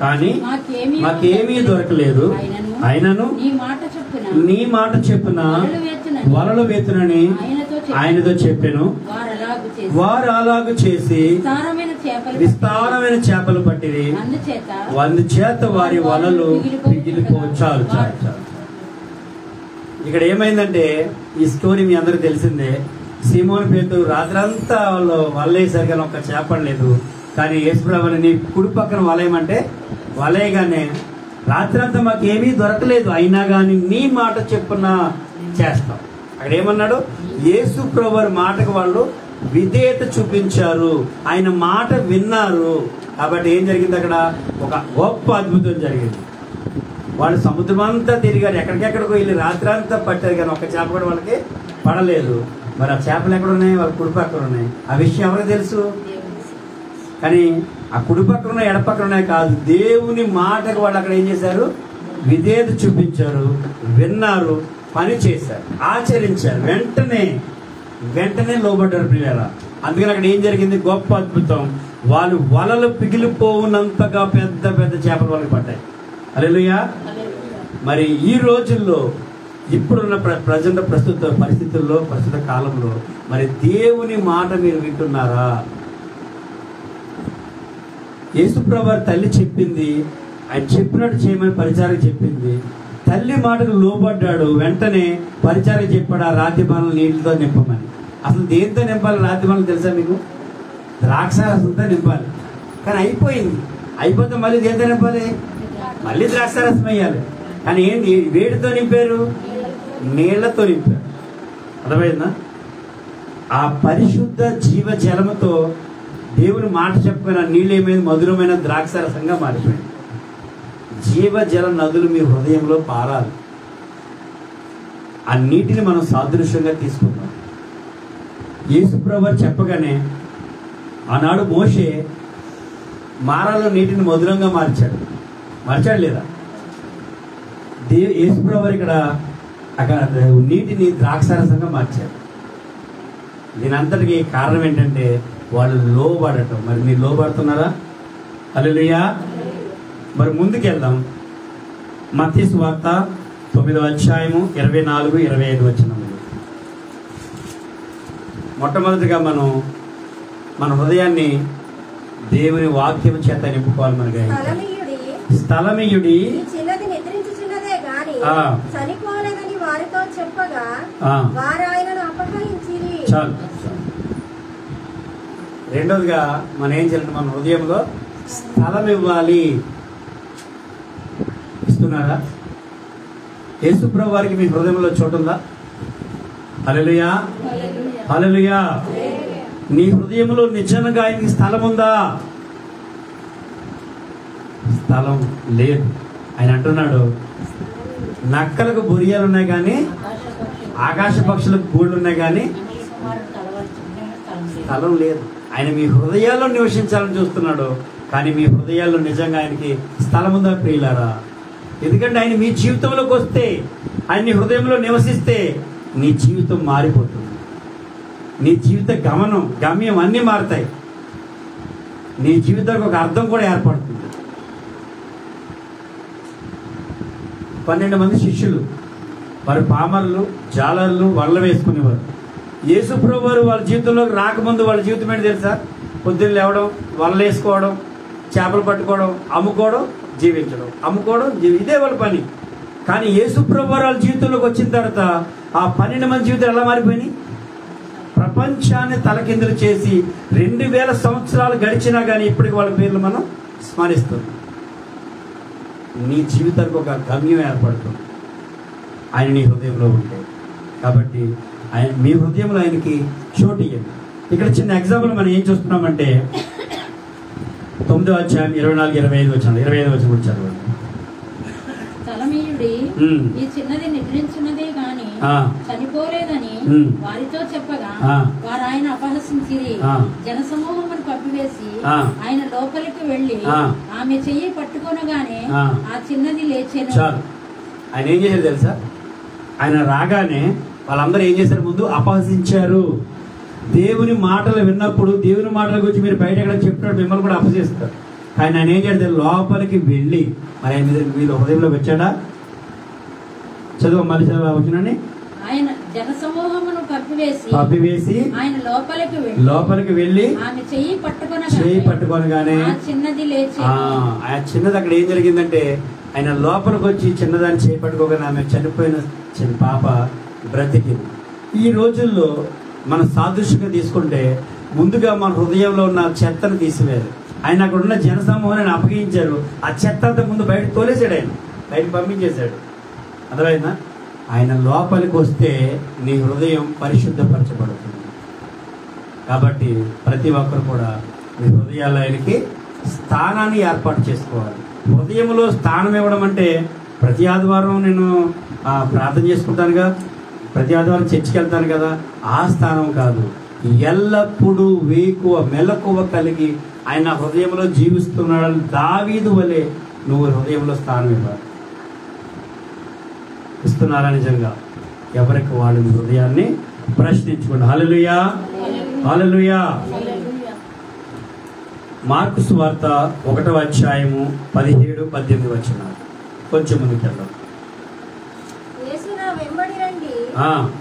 [SPEAKER 4] కానీ
[SPEAKER 2] మాకేమీ దొరకలేదు. ఆయనను నీ మాట చెప్పున వలలు వేతునని ఆయనతో చెప్పెను. వారు అలాగు చేసి విస్తారమైన చేపలు పట్టిరి, అందుచేత వారి వలలు పిగిలిపోచారు. ఇక్కడ ఏమైందంటే, ఈ స్టోరీ మీ అందరికి తెలిసిందే. సీమోను పేతురు రాత్రంతా వాళ్ళు వలలేసరికి ఒక్క చేపడలేదు. కానీ యేసుప్రభుని నీ కుడి పక్కన వలయమంటే వలయగానే రాత్రంతా మాకు ఏమీ దొరకలేదు, అయినా కానీ నీ మాట చెప్పున చేస్తాం. అక్కడ ఏమన్నాడు? యేసుప్రభు మాటకు వాళ్ళు విధేయత చూపించారు, ఆయన మాట విన్నారు. కాబట్టి ఏం జరిగింది? అక్కడ ఒక గొప్ప అద్భుతం జరిగింది. వాళ్ళు సముద్రం అంతా తిరిగారు, ఎక్కడికెక్కడికో వెళ్ళి రాత్రి అంతా పట్టారు, కానీ ఒక్క చేప కూడా వాళ్ళకి పడలేదు. మరి ఆ చేపలు ఎక్కడ ఉన్నాయి? వాళ్ళ కుడిపక్కన ఉన్నాయి. ఆ విషయం ఎవరికి తెలుసు? కానీ ఆ కుడిపక్కన ఉన్నాయి, ఎడపక్కన ఉన్నాయి కాదు, దేవుని మాటకు వాళ్ళు అక్కడ ఏం చేశారు? విధేయత చూపించారు, విన్నారు, పని చేశారు, ఆచరించారు, వెంటనే లోబడ్డారు ప్రియులారా. అందుకని అక్కడ ఏం జరిగింది? గొప్ప అద్భుతం. వాళ్ళు వలలు పిగిలిపోవునంతగా పెద్ద పెద్ద చేపలు వాళ్ళకి పడ్డాయి. హల్లెలూయా. మరి ఈ రోజుల్లో ఇప్పుడున్న ప్రస్తుత పరిస్థితుల్లో, ప్రస్తుత కాలంలో మరి దేవుని మాట మీరు వింటున్నారా? యేసుప్రభు తల్లి చెప్పింది, ఆయన చెప్పినట్టు చేయమని పరిచారక చెప్పింది. తల్లి మాటకు లోబడ్డాడు, వెంటనే పరిచారక చెప్పాడు ఆ రాతి బాణలు నీటితో నింపమని. అసలు దేంతో నింపాలి రాతి బాణలు తెలుసా మీకు? ద్రాక్షారసంతో నింపాలి. కానీ అయిపోతే మళ్ళీ దేంతో నింపాలి? మళ్ళీ ద్రాక్షారసం వేయాలి. కానీ ఏంటి? వేడితో నింపారు, నీళ్లతో నింపారు. అర్థమైందా? ఆ పరిశుద్ధ జీవ జలముతో దేవుని మాట చెప్పుకున్న నీళ్ళు ఏమైంది? మధురమైన ద్రాక్షారసంగా మారిపోయింది. జీవజల నదులు మీ హృదయంలో పారాలి. ఆ నీటిని మనం సాదృశ్యంగా తీసుకుందాం. యేసుప్రభు చెప్పగానే ఆనాడు మోషే మారాలో నీటిని మధురంగా మార్చాడు లేదా? యేసుప్రభు ఇక్కడ అక్కడ నీటిని ద్రాక్షారసంగా మార్చాడు. దీని అంతటికి కారణం ఏంటంటే వాళ్ళు లోబడటం. మరి మీరు లోబడుతున్నారా? హల్లెలూయా. మరి ముందుకెళ్దాం. మత్తయి సువార్త 9వ అధ్యాయము 24-25 వచనములు. మొట్టమొదటిగా మన హృదయాన్ని దేవుని వాక్యం చేత నింపుకోవాలి. మనకి స్థలమీయుడి చాలు. రెండోదిగా మనం ఏం చేయాలంటే మన హృదయంలో స్థలం ఇవ్వాలి. ఇస్తున్నారా? యేసుప్రభు వారికి మీ హృదయంలో చోటు ఉందా? హల్లెలూయా, హల్లెలూయా. నీ హృదయంలో నిజంగా ఆయనకి స్థలం ఉందా? స్థలం లేదు. ఆయన అంటున్నాడు, నక్కలకు బొరియాలు ఉన్నాయి కానీ, ఆకాశ పక్షులకు గూళ్ళు ఉన్నాయి కానీ స్థలం లేదు. ఆయన మీ హృదయాల్లో నివసించాలని చూస్తున్నాడు, కానీ మీ హృదయాల్లో నిజంగా ఆయనకి స్థలం ఉందా ప్రియులారా? ఎందుకంటే ఆయన మీ జీవితంలోకి వస్తే, ఆయన నీ హృదయంలో నివసిస్తే నీ జీవితం మారిపోతుంది. నీ జీవిత గమ్యం అన్నీ మారుతాయి. నీ జీవితానికి ఒక అర్థం కూడా ఏర్పడుతుంది. 12 మంది శిష్యులు, వారు పామరులు, జాలర్లు, వల్ల వేసుకునేవారు. యేసుప్రభు వారు వాళ్ళ జీవితంలోకి రాకముందు వాళ్ళ జీవితం ఏంటి తెలుసా? పొద్దున్న లేవడం, వల్ల వేసుకోవడం, చేపలు పట్టుకోవడం, అమ్ముకోవడం, జీవించడం, ఇదే వాళ్ళ పని. కానీ యేసుప్రభు వారు వాళ్ళ జీవితంలోకి వచ్చిన తర్వాత ఆ 12 మంది జీవితాలు ఎలా మారిపోయినాయి? ప్రపంచాన్ని తలకిందులు చేసి 2000 సంవత్సరాలు గడిచినా కానీ ఇప్పటికి వాళ్ళ పేర్లు మనం స్మరిస్తున్నాం. నీ జీవితానికి ఒక గమ్యం ఏర్పడుతుంది ఆయన నీ హృదయంలో ఉంటే. కాబట్టి ఆయన మీ హృదయంలో ఆయనకి చోటు ఇవ్వండి. ఇక్కడ చిన్న ఎగ్జాంపుల్ మనం ఏం చూస్తున్నామంటే 9వ అధ్యాయం 24-25 వచ్చాను. 25 వచ్చి వచ్చారు.
[SPEAKER 4] స్థలమీయుడి ఈ చిన్నది నిద్రించున్నదే గాని చనిపోలేదని వారితో చెప్పగా వారు ఆయన అపహసించిరి. జనసమూహమును పంపివేసి ఆయన లోపలికి వెళ్లి ఆమె చెయ్యి పట్టుకొనగానే ఆ చిన్నది లేచెను.
[SPEAKER 2] చాలు. ఆయన ఏం చేశారు తెలుసా? ఆయన రాగానే వాళ్ళందరూ ఏం చేశారు? ముందు అపహసించారు. దేవుని మాటలు విన్నప్పుడు దేవుని మాటల గురించి మీరు బయట ఎక్కడ చెప్పినట్టు మిమ్మల్ని కూడా అపహసిస్తారు. కానీ ఆయన ఏం చేయాలి? లోపలికి వెళ్ళి మరి ఆయన మీరు హృదయంలో వచ్చాడా? చదువు మళ్ళీ వచ్చినండి.
[SPEAKER 4] ఆయన జనసమూహమును
[SPEAKER 2] పంపివేసి ఆయన లోపలికి వెళ్ళి ఆమె చెయ్యి పట్టుకొనగానే ఆ చిన్నది అక్కడ ఏం జరిగిందంటే ఆయన లోపలికి వచ్చి చిన్నదాన్ని చేయి పట్టుకోగానే ఆమె చనిపోయిన చిన్న పాప బ్రతికింది. ఈ రోజుల్లో మన సాదృశ్యంగా తీసుకుంటే ముందుగా మన హృదయంలో ఉన్న చెత్తను తీసివేయాలి. ఆయన అక్కడ ఉన్న జనసమూహాన్ని అప్పగించారు. ఆ చెత్త అంతా ముందు బయట తోలేసాడు, ఆయన బయట పంపించేశాడు. అర్థమైందా? ఆయన లోపలికి వస్తే నీ హృదయం పరిశుద్ధపరచబడుతుంది. కాబట్టి ప్రతి ఒక్కరు కూడా మీ హృదయాల్లో ఆయనకి స్థానాన్ని ఏర్పాటు చేసుకోవాలి. హృదయంలో స్థానం ఇవ్వడం అంటే ప్రతి ఆదివారం నేను ప్రార్థన చేసుకుంటానుగా, ప్రతి ఆదివారం చర్చికి వెళ్తాను కదా, ఆ స్థానం కాదు. ఎల్లప్పుడూ వేకువ మెలకువ కలిగి ఆయన హృదయంలో జీవిస్తున్నాడని దావీదు వలె నువ్వు హృదయంలో స్థానం ఇవ్వాలి. ఇస్తున్నారా? నిజంగా ఎవరికి వాళ్ళు హృదయాన్ని ప్రశ్నించుకోండి. హల్లెలూయా, హల్లెలూయా. మార్కు సువార్త 1వ అధ్యాయము 17-18 వచనాలు. కొంచెం ముందుకెళ్దాం.
[SPEAKER 3] యేసు నా వెంబడి రండి,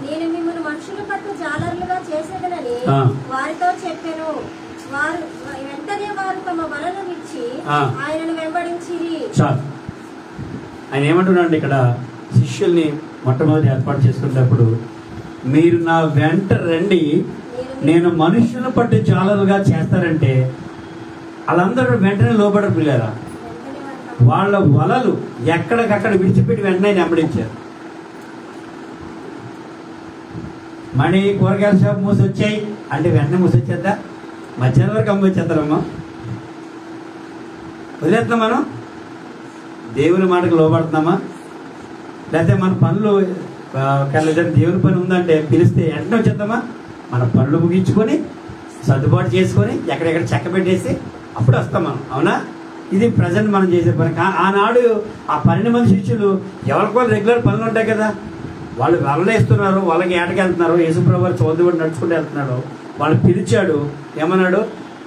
[SPEAKER 3] నేను మిమ్మల్ని మనుషుల పట్టు జాలరులుగా చేసేదనని వారితో చెప్పెను. వారు వెంటనే వారు తమ వలను విడిచి ఆయనను వెంబడించిరి.
[SPEAKER 2] చాలు. ఆయన ఏమంటున్నాడు ఇక్కడ, శిష్యుల్ని మొట్టమొదటి ఏర్పాటు చేసుకునేటప్పుడు, మీరు నా వెంట రండి, నేను మనుషులను పట్టు జాలరులుగా చేస్తారంటే వాళ్ళందరూ వెంటనే లోబడరు పిల్లారా. వాళ్ళ వలలు ఎక్కడికక్కడ విడిచిపెట్టి వెంటనే వెంబడించారు. మణి కూరగాయల షాప్ మూసొచ్చాయి అంటే వెంటనే మూసొచ్చేద్దా? మధ్యాహ్నం వరకు అమ్మొచ్చేస్తారమ్మా. వదిలేస్తున్నాం మనం? దేవుని మాటకు లోబడుతున్నామా? లేకపోతే మన పనులు దేవుని పని ఉందంటే పిలిస్తే వెంటనే వచ్చేద్దామా? మన పనులు ముగించుకొని సర్దుబాటు చేసుకొని ఎక్కడెక్కడ చెక్క పెట్టేసి అప్పుడు వస్తాం మనం. అవునా? ఇది ప్రజెంట్ మనం చేసే పని. ఆనాడు ఆ 12 మంది శిష్యులు ఎవరికి రెగ్యులర్ పనులు ఉంటాయి కదా, వాళ్ళు వలలేస్తున్నారు, వాళ్ళకి ఏటకి వెళ్తున్నారు, యేసుప్రభు చదువుబడి నడుచుకుంటూ వెళ్తున్నాడు. వాళ్ళు పిలిచాడు, ఏమన్నాడు?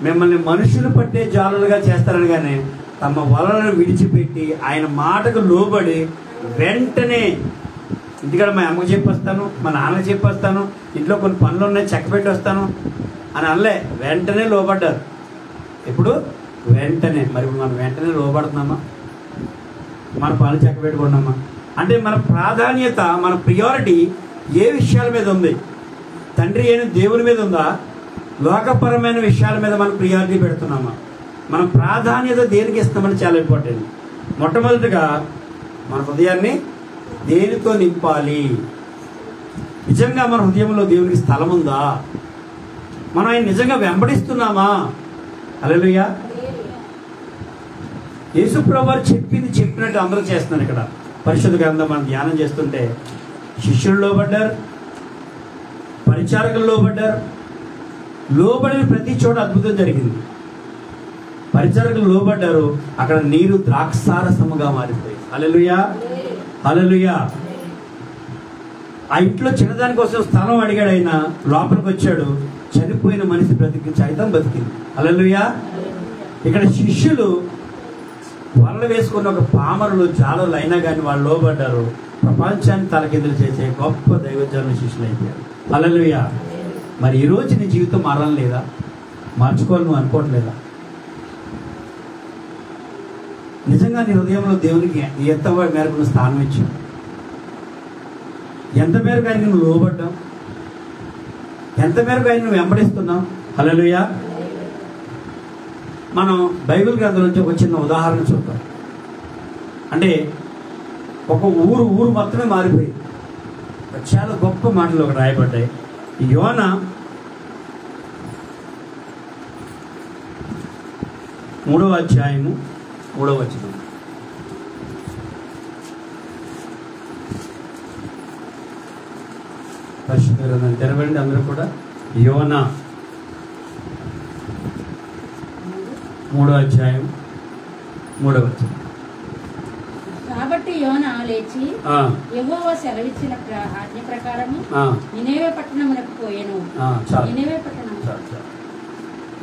[SPEAKER 2] మిమ్మల్ని మనుషులు పట్టే జాలులుగా చేస్తారని. కానీ తమ వలలను విడిచిపెట్టి ఆయన మాటకు లోబడి వెంటనే ఇంటికాడ మా అమ్మకు చెప్పొస్తాను, మా నాన్నకు చెప్పొస్తాను, ఇంట్లో కొన్ని పనులు ఉన్నాయి చెక్క పెట్టి వస్తాను అని అనలే, వెంటనే లోబడ్డారు. ఎప్పుడు? వెంటనే. మరి మనం వెంటనే లోబడుతున్నామా? మన పనులు చెక్క పెట్టుకున్నామా? అంటే మన ప్రాధాన్యత, మన ప్రియారిటీ ఏ విషయాల మీద ఉంది? తండ్రి అయిన దేవుని మీద ఉందా? లోకపరమైన విషయాల మీద మనం ప్రియారిటీ పెడుతున్నామా? మన ప్రాధాన్యత దేనికి ఇస్తామని చాలా ఇంపార్టెంట్. మొట్టమొదటిగా మన హృదయాన్ని దేనితో నింపాలి? నిజంగా మన హృదయంలో దేవునికి స్థలం ఉందా? మనం ఆయన నిజంగా వెంబడిస్తున్నామా? హల్లెలూయా. యేసుప్రభువు చెప్పింది చెప్పినట్టు అందరూ చేస్తున్నారు. ఇక్కడ పరిశుద్ధ గ్రంథం మనం ధ్యానం చేస్తుంటే శిష్యులు లోబడ్డారు, పరిచారకులు లోబడ్డారు. లోబడిన ప్రతి చోట అద్భుతం జరిగింది. పరిచారకులు లోబడ్డారు, అక్కడ నీరు ద్రాక్షారసముగా మారిపోయింది. హల్లెలూయా, హల్లెలూయా. ఆ ఇంట్లో చిన్నదాని కోసం స్థలం అడిగాడు. ఆయన లోపలికి వచ్చాడు, చనిపోయిన మనిషి బ్రతికించి సైతం బతికింది. హల్లెలూయా. ఇక్కడ శిష్యులు వలలు వేసుకున్న ఒక పామరులు జాలలు అయినా కానీ వాళ్ళు లోబడ్డారు. ప్రపంచాన్ని తలకిందులు చేసే గొప్ప దైవజనుల శిష్యులు అయిపోయారు. హల్లెలూయా. మరి ఈరోజు నీ జీవితం మారాలి లేదా? మార్చుకోవాలి నువ్వు అనుకోవట్లేదా? నిజంగా నీ హృదయంలో దేవునికి ఎంత మేరకు నువ్వు స్థానం ఇచ్చావు? ఎంత మేరకు ఆయన నువ్వు లోబడ్డావు? ఎంత మేరకు ఆయన నువ్వు వెంబడిస్తున్నావు? హల్లెలూయా. మనం బైబిల్ గ్రంథం నుంచి ఒక చిన్న ఉదాహరణ చూద్దాం. అంటే ఒక ఊరు మొత్తమే మారిపోయింది. చాలా గొప్ప మాటలు ఒకటి రాయబడ్డాయి. యోనా 3వ అధ్యాయము 3వ వచనం. పరిశుద్ధ తెరవండి అందరూ కూడా. యోనా 3వ అధ్యాయం 3వ వచనం.
[SPEAKER 4] కాబట్టి యోనా లేచి యెహోవా సెలవిచ్చిన ఆజ్ఞ ప్రకారము నినెవే పట్టణమునకు పోయెను. నినెవే పట్టణం.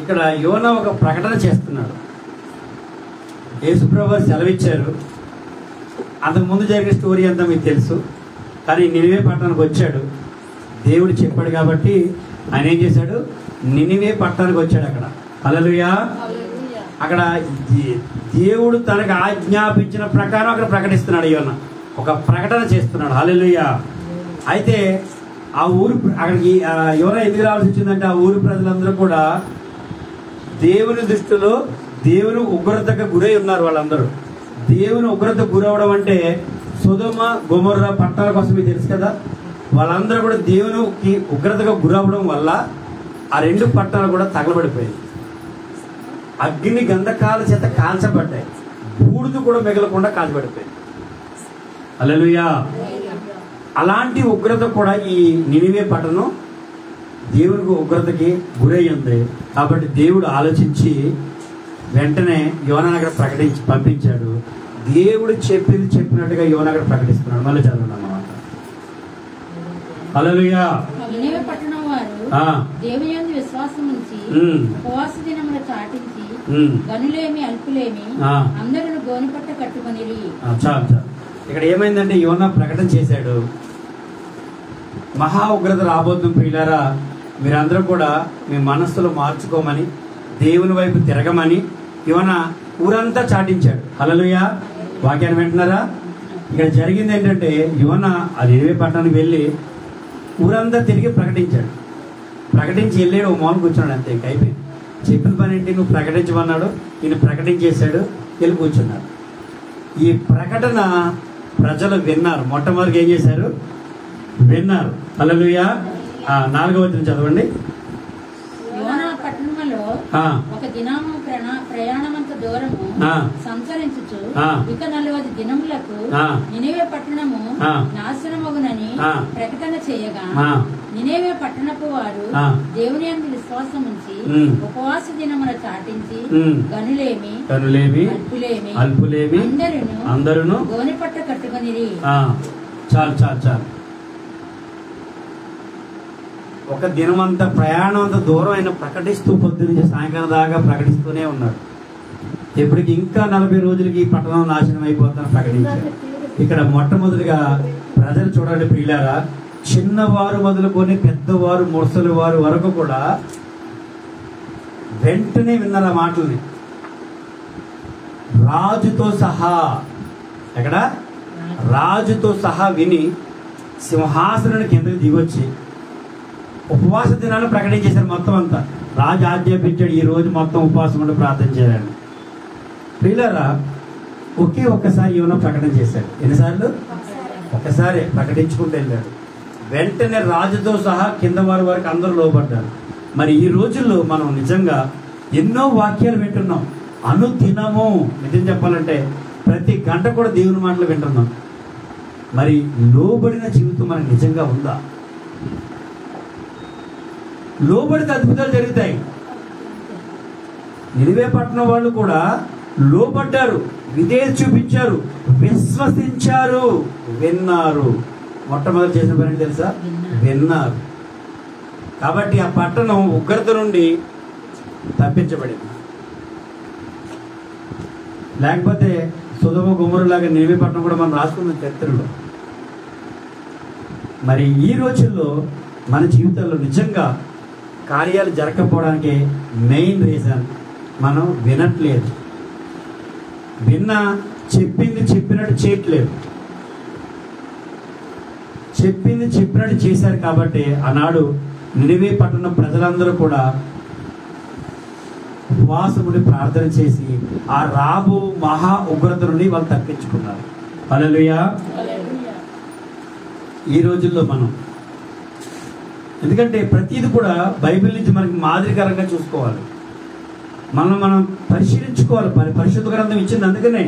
[SPEAKER 2] ఇక్కడ యోనా ఒక ప్రకటన చేస్తున్నాడు. యేసుప్రభువు సెలవిచ్చారు. అంతకుముందు జరిగిన స్టోరీ అంతా మీకు తెలుసు. కానీ నినివే పట్టణానికి వచ్చాడు. దేవుడు చెప్పాడు కాబట్టి ఆయన ఏం చేశాడు? నినివే పట్టణానికి వచ్చాడు. అక్కడ హల్లెలూయా. అక్కడ దేవుడు తనకు ఆజ్ఞాపించిన ప్రకారం అక్కడ ప్రకటిస్తున్నాడు. యోనా ఒక ప్రకటన చేస్తున్నాడు. హల్లెలూయా. అయితే ఆ ఊరు అక్కడికి యోనా ఎందుకు రావాల్సి వచ్చిందంటే, ఆ ఊరు ప్రజలందరూ కూడా దేవుని దృష్టిలో దేవుని ఉగ్రతకు గురై ఉన్నారు. వాళ్ళందరూ దేవుని ఉగ్రత గురవడం అంటే సొదొమ గొమొర్రా పట్టణాల కోసం మీకు తెలుసు కదా. వాళ్ళందరూ కూడా దేవునికి ఉగ్రతగా గురవడం వల్ల ఆ 2 పట్టణాలు కూడా తగలబడిపోయాయి. అగ్ని గంధకాల చేత కాల్చబడ్డాయి. బూడిద కూడా మిగలకుండా కాల్చబడిపోయాయి. హల్లెలూయా. అలాంటి ఉగ్రత కూడా ఈ నినివే పట్టణం దేవునికి ఉగ్రతకి గురయ్యింది. కాబట్టి దేవుడు ఆలోచించి వెంటనే యోనాను అక్కడ పంపించాడు. దేవుడు చెప్పినట్టుగా యోనా అక్కడ ప్రకటిస్తున్నాడు. మళ్ళీ చదవండి అన్నమాట. హల్లెలూయా.
[SPEAKER 4] నినివే పట్టణం వారు దేవుని యందు విశ్వాసం ఉంచి ఉపవాస దినమున చాటించి గనులేమి అల్పులేమి అందరూ గోనెపట్ట కట్టుకొనిరి.
[SPEAKER 2] చాలు. ఇక్కడ ఏమైందంటే యోనా ప్రకటన చేశాడు, మహా ఉగ్రత రాబోతుంది ప్రియులారా, మీరందరూ కూడా మీ మనస్సులో మార్చుకోమని, దేవుని వైపు తిరగమని యోనా ఊరంతా చాటించాడు. హల్లెలూయా. వాక్యాన్ని వింటున్నారా? ఇక్కడ జరిగింది ఏంటంటే యోనా అది నినివే పట్టణానికి వెళ్ళి ఊరంతా తిరిగి ప్రకటించాడు. ప్రకటించి వెళ్ళాడు, ఓ మూల కూర్చున్నాడు, అంతే. ఇంక అయిపోయింది. చెప్పిన పని ఏంటి? నువ్వు ప్రకటించమన్నాడు, ఈయన ప్రకటించేశాడు, వెళ్ళి కూర్చున్నాడు. ఈ ప్రకటన ప్రజలు విన్నారు. మొట్టమొదటి ఏం చేశారు? విన్నారు. హల్లెలూయా. 4వ వచనం చదవండి.
[SPEAKER 4] యోనా పట్టణంలో ఒక దినము ప్రయాణమంత దూరము సంచరించుచు ఇక 40 దినములకు నినివే పట్టణము నాశనమగునని ప్రకటన చేయగా నినివే పట్టణపు వారు దేవుని యందు విశ్వాసం ఉంచి ఉపవాస దినమున చాటించి గనులేమి అల్పులేమి అందరూ గోనెపట్ట కట్టుకొనిరి.
[SPEAKER 2] చాలు. ఒక దినమంతా ప్రయాణం అంత దూరం ఆయన ప్రకటిస్తూ పొద్దునుంచి సాయంకాలం దాకా ప్రకటిస్తూనే ఉన్నాడు. ఎప్పటికి ఇంకా 40 రోజులకి ఈ పట్టణం నాశనం అయిపోతుందని ప్రకటించారు. ఇక్కడ మొట్టమొదటిగా ప్రజలు చూడండి ప్రియులారా, చిన్నవారు మొదలుకొని పెద్దవారు ముసలి వారు వరకు కూడా వెంటనే విన్నారు ఆ మాటల్ని. రాజుతో సహా, ఎక్కడ రాజుతో సహా విని సింహాసనాన్ని కిందకి దిగొచ్చి ఉపవాస దినాన్ని ప్రకటించేశారు. మొత్తం అంతా రాజు ఆజ్ఞాపించాడు, ఈ రోజు మొత్తం ఉపవాసం ఉండి ప్రార్థన చేయాలని. ప్రియులారా, ఒక్కసారి యోనా ప్రకటన చేశాడు. ఎన్నిసార్లు? ఒకసారి ప్రకటించుకుంటూ వెళ్ళాడు. వెంటనే రాజుతో సహా కింద వారి వరకు అందరూ లోపడ్డారు. మరి ఈ రోజుల్లో మనం నిజంగా ఎన్నో వాక్యాలు వింటున్నాం. అనుదినము నిజం చెప్పాలంటే ప్రతి గంట కూడా దేవుని మాటలు వింటున్నాం. మరి లోబడిన జీవితం మనకు నిజంగా ఉందా? లోబడితే అద్భుతాలు జరుగుతాయి. నినివే పట్టణం వాళ్ళు కూడా లోబడ్డారు, విధేయత చూపించారు, విశ్వసించారు, విన్నారు. మొట్టమొదటి చేసిన పని తెలుసా? విన్నారు. కాబట్టి ఆ పట్టణం ఉగ్రత నుండి తప్పించబడింది. లేకపోతే సొదొమ గొమొర్రాలాగా నినివే పట్టణం కూడా మనం రాసుకున్న చరిత్రలో. మరి ఈ రోజుల్లో మన జీవితాల్లో నిజంగా కార్యాలు జరగకపోవడానికి మెయిన్ రీజన్ మనం వినట్లేదు. చెప్పింది చెప్పినట్టు చేయట్లేదు. చెప్పింది చెప్పినట్టు చేశారు. కాబట్టి ఆనాడు నినివే పట్టణం ప్రజలందరూ కూడా ఉపవాసముని ప్రార్థన చేసి ఆ రాబో మహా ఉగ్రత నుండి వాళ్ళు తప్పించుకున్నారు. హల్లెలూయా. ఈ రోజుల్లో మనం ఎందుకంటే ప్రతిది కూడా బైబిల్ నుంచి మనకి మాదిరికరంగా చూసుకోవాలి. మనం పరిశీలించుకోవాలి. పరిశుద్ధ గ్రంథం ఇచ్చింది. అందుకనే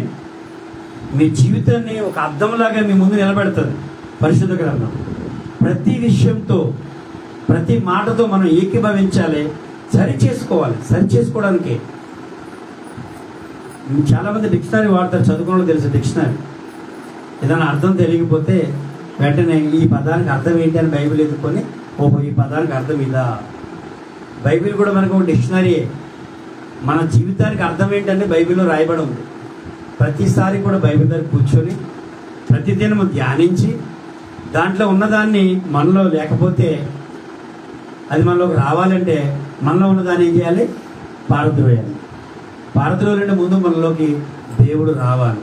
[SPEAKER 2] మీ జీవితాన్ని ఒక అద్దంలాగా మీ ముందు నిలబెడుతుంది పరిశుద్ధ గ్రంథం. ప్రతి విషయంతో ప్రతి మాటతో మనం ఏకీభవించాలి, సరి చేసుకోవాలి. సరి చేసుకోవడానికి చాలా మంది డిక్షనరీ వాడతారు. చదువుకోవడం తెలుసు డిక్షనరీ. ఏదైనా అర్థం తెలియకపోతే వెంటనే ఈ పదానికి అర్థం ఏంటి అని బైబిల్ ఎదుర్కొని, ఓహో ఈ పదానికి అర్థం ఇదా. బైబిల్ కూడా మనకు ఒక డిక్షనరీయే. మన జీవితానికి అర్థం ఏంటంటే బైబిల్లో రాయబడి ఉంది. ప్రతిసారి కూడా బైబిల్ దగ్గర కూర్చొని ప్రతిదినం ధ్యానించి దాంట్లో ఉన్నదాన్ని మనలో లేకపోతే అది మనలోకి రావాలంటే మనలో ఉన్నదాన్ని ఏం చేయాలి? పారద్రోయాలి. పారద్రోయాలంటే ముందు మనలోకి దేవుడు రావాలి.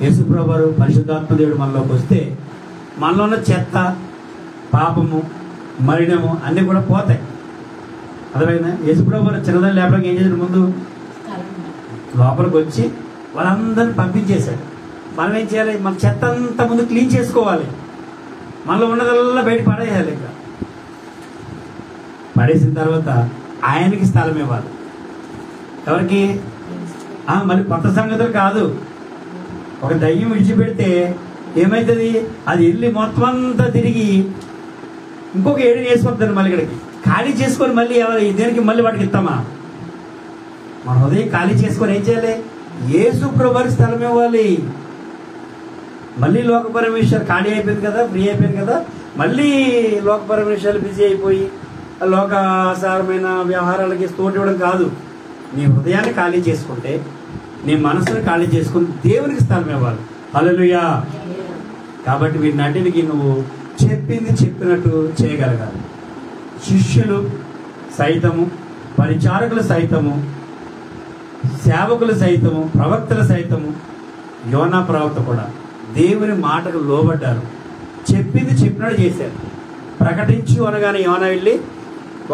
[SPEAKER 2] యేసుప్రభువు వారు పరిశుద్ధాత్మ దేవుడు మనలోకి వస్తే మనలో ఉన్న చెత్త, పాపము, మలినము అన్నీ కూడా పోతాయి. అర్థమైందా? యేసుప్రభువు వారు చిన్నదాన్ని లేపడానికి ఏం చేశాడు? ముందు లోపలికి వచ్చి వాళ్ళందరినీ పంపించేశాడు. మనం ఏం చేయాలి? మన చెత్త అంతా ముందు క్లీన్ చేసుకోవాలి. మనలో ఉన్నదల్లా బయట పడేయాలి. ఇంకా పడేసిన తర్వాత ఆయనకి స్థలం ఇవ్వాలి. ఎవరికి? మళ్ళీ కొత్త సంగతులు కాదు. ఒక దయ్యం విడిచిపెడితే ఏమవుతుంది? అది వెళ్ళి మొత్తం అంతా తిరిగి ఇంకొక 7 వేసుకొద్దాను మళ్ళీ ఇక్కడికి ఖాళీ చేసుకొని మళ్ళీ ఎవరు దేనికి మళ్ళీ వాటికి ఇస్తామా? మన హృదయం ఖాళీ చేసుకొని ఏం చేయాలి? యేసు ప్రభువుకి స్థలం ఇవ్వాలి. మళ్ళీ లోకపరమైన విషయాలు ఖాళీ అయిపోయింది కదా, ఫ్రీ అయిపోయింది కదా, మళ్ళీ లోకపరమైన విషయాలు బిజీ అయిపోయి లోకాసారమైన వ్యవహారాలకి తోటి ఇవ్వడం కాదు. నీ హృదయాన్ని ఖాళీ చేసుకుంటే, నీ మనసును ఖాళీ చేసుకుని దేవునికి స్థలం ఇవ్వాలి. హల్లెలూయా. కాబట్టి వీటినన్నిటికీ నువ్వు చెప్పింది చెప్పినట్టు చేయగలగాలి. శిష్యులు సైతము, పరిచారకులు సైతము, సేవకులు సైతము, ప్రవక్తలు సైతము, యోనా ప్రవక్త కూడా దేవుని మాటకు లోబడ్డారు. చెప్పింది చెప్పినట్టు చేశారు. ప్రకటించు అనగానే యోనా వెళ్ళి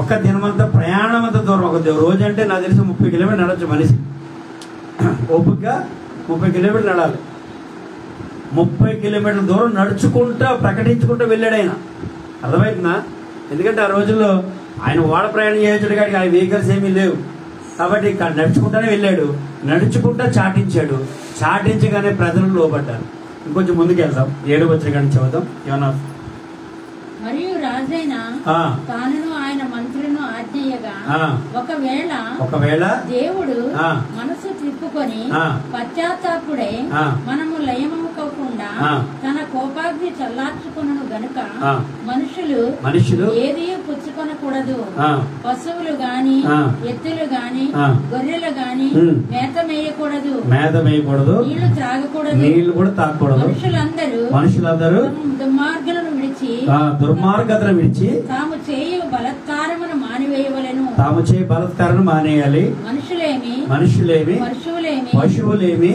[SPEAKER 2] ఒక్క దినమంతా ప్రయాణం అంతా దూరం, ఒక రోజు అంటే నాకు తెలిసి 30 కిలోమీటర్లు నడవచ్చు మనిషి. ఓపికగా 30 కిలోమీటర్లు నడాలి. 30 కిలోమీటర్ల దూరం నడుచుకుంటా ప్రకటించుకుంటూ వెళ్ళాడు ఆయన. అర్థమవుతుందా? ఎందుకంటే ఆ రోజుల్లో ఆయన ఓడ ప్రయాణం చేయొచ్చాడు కానీ ఆయన వెహికల్స్ ఏమీ లేవు కాబట్టి నడుచుకుంటానే వెళ్ళాడు. నడుచుకుంటా చాటించాడు. చాటించగానే ప్రజలు లోబడ్డారు. ఇంకొంచెం ముందుకు వెళ్దాం. 7వ వచనం చదువుదాం. ఏమన్నా?
[SPEAKER 4] మరియు రాజైన తానును ఆయన మంత్రులను ఆజ్ఞయగా ఒకవేళ దేవుడు మనసు తిప్పుకొని పశ్చాత్తాపుడే మనము లయమవుకోకుండా తన కోపాగ్ని చల్లార్చుకొనును గనుక మనుషులు ఏది పుచ్చుకొనకూడదు. పశువులు గాని, ఎత్తులు గాని, గొర్రెలు గాని మేత మేయకూడదు, నీళ్లు త్రాగకూడదు, నీళ్లు కూడా తాగకూడదు. మనుషులందరూ దుర్మార్గులను విడిచి తాము చేయు బలత్కారమును మానేయాలి. మనుషులేమి పశువులేమి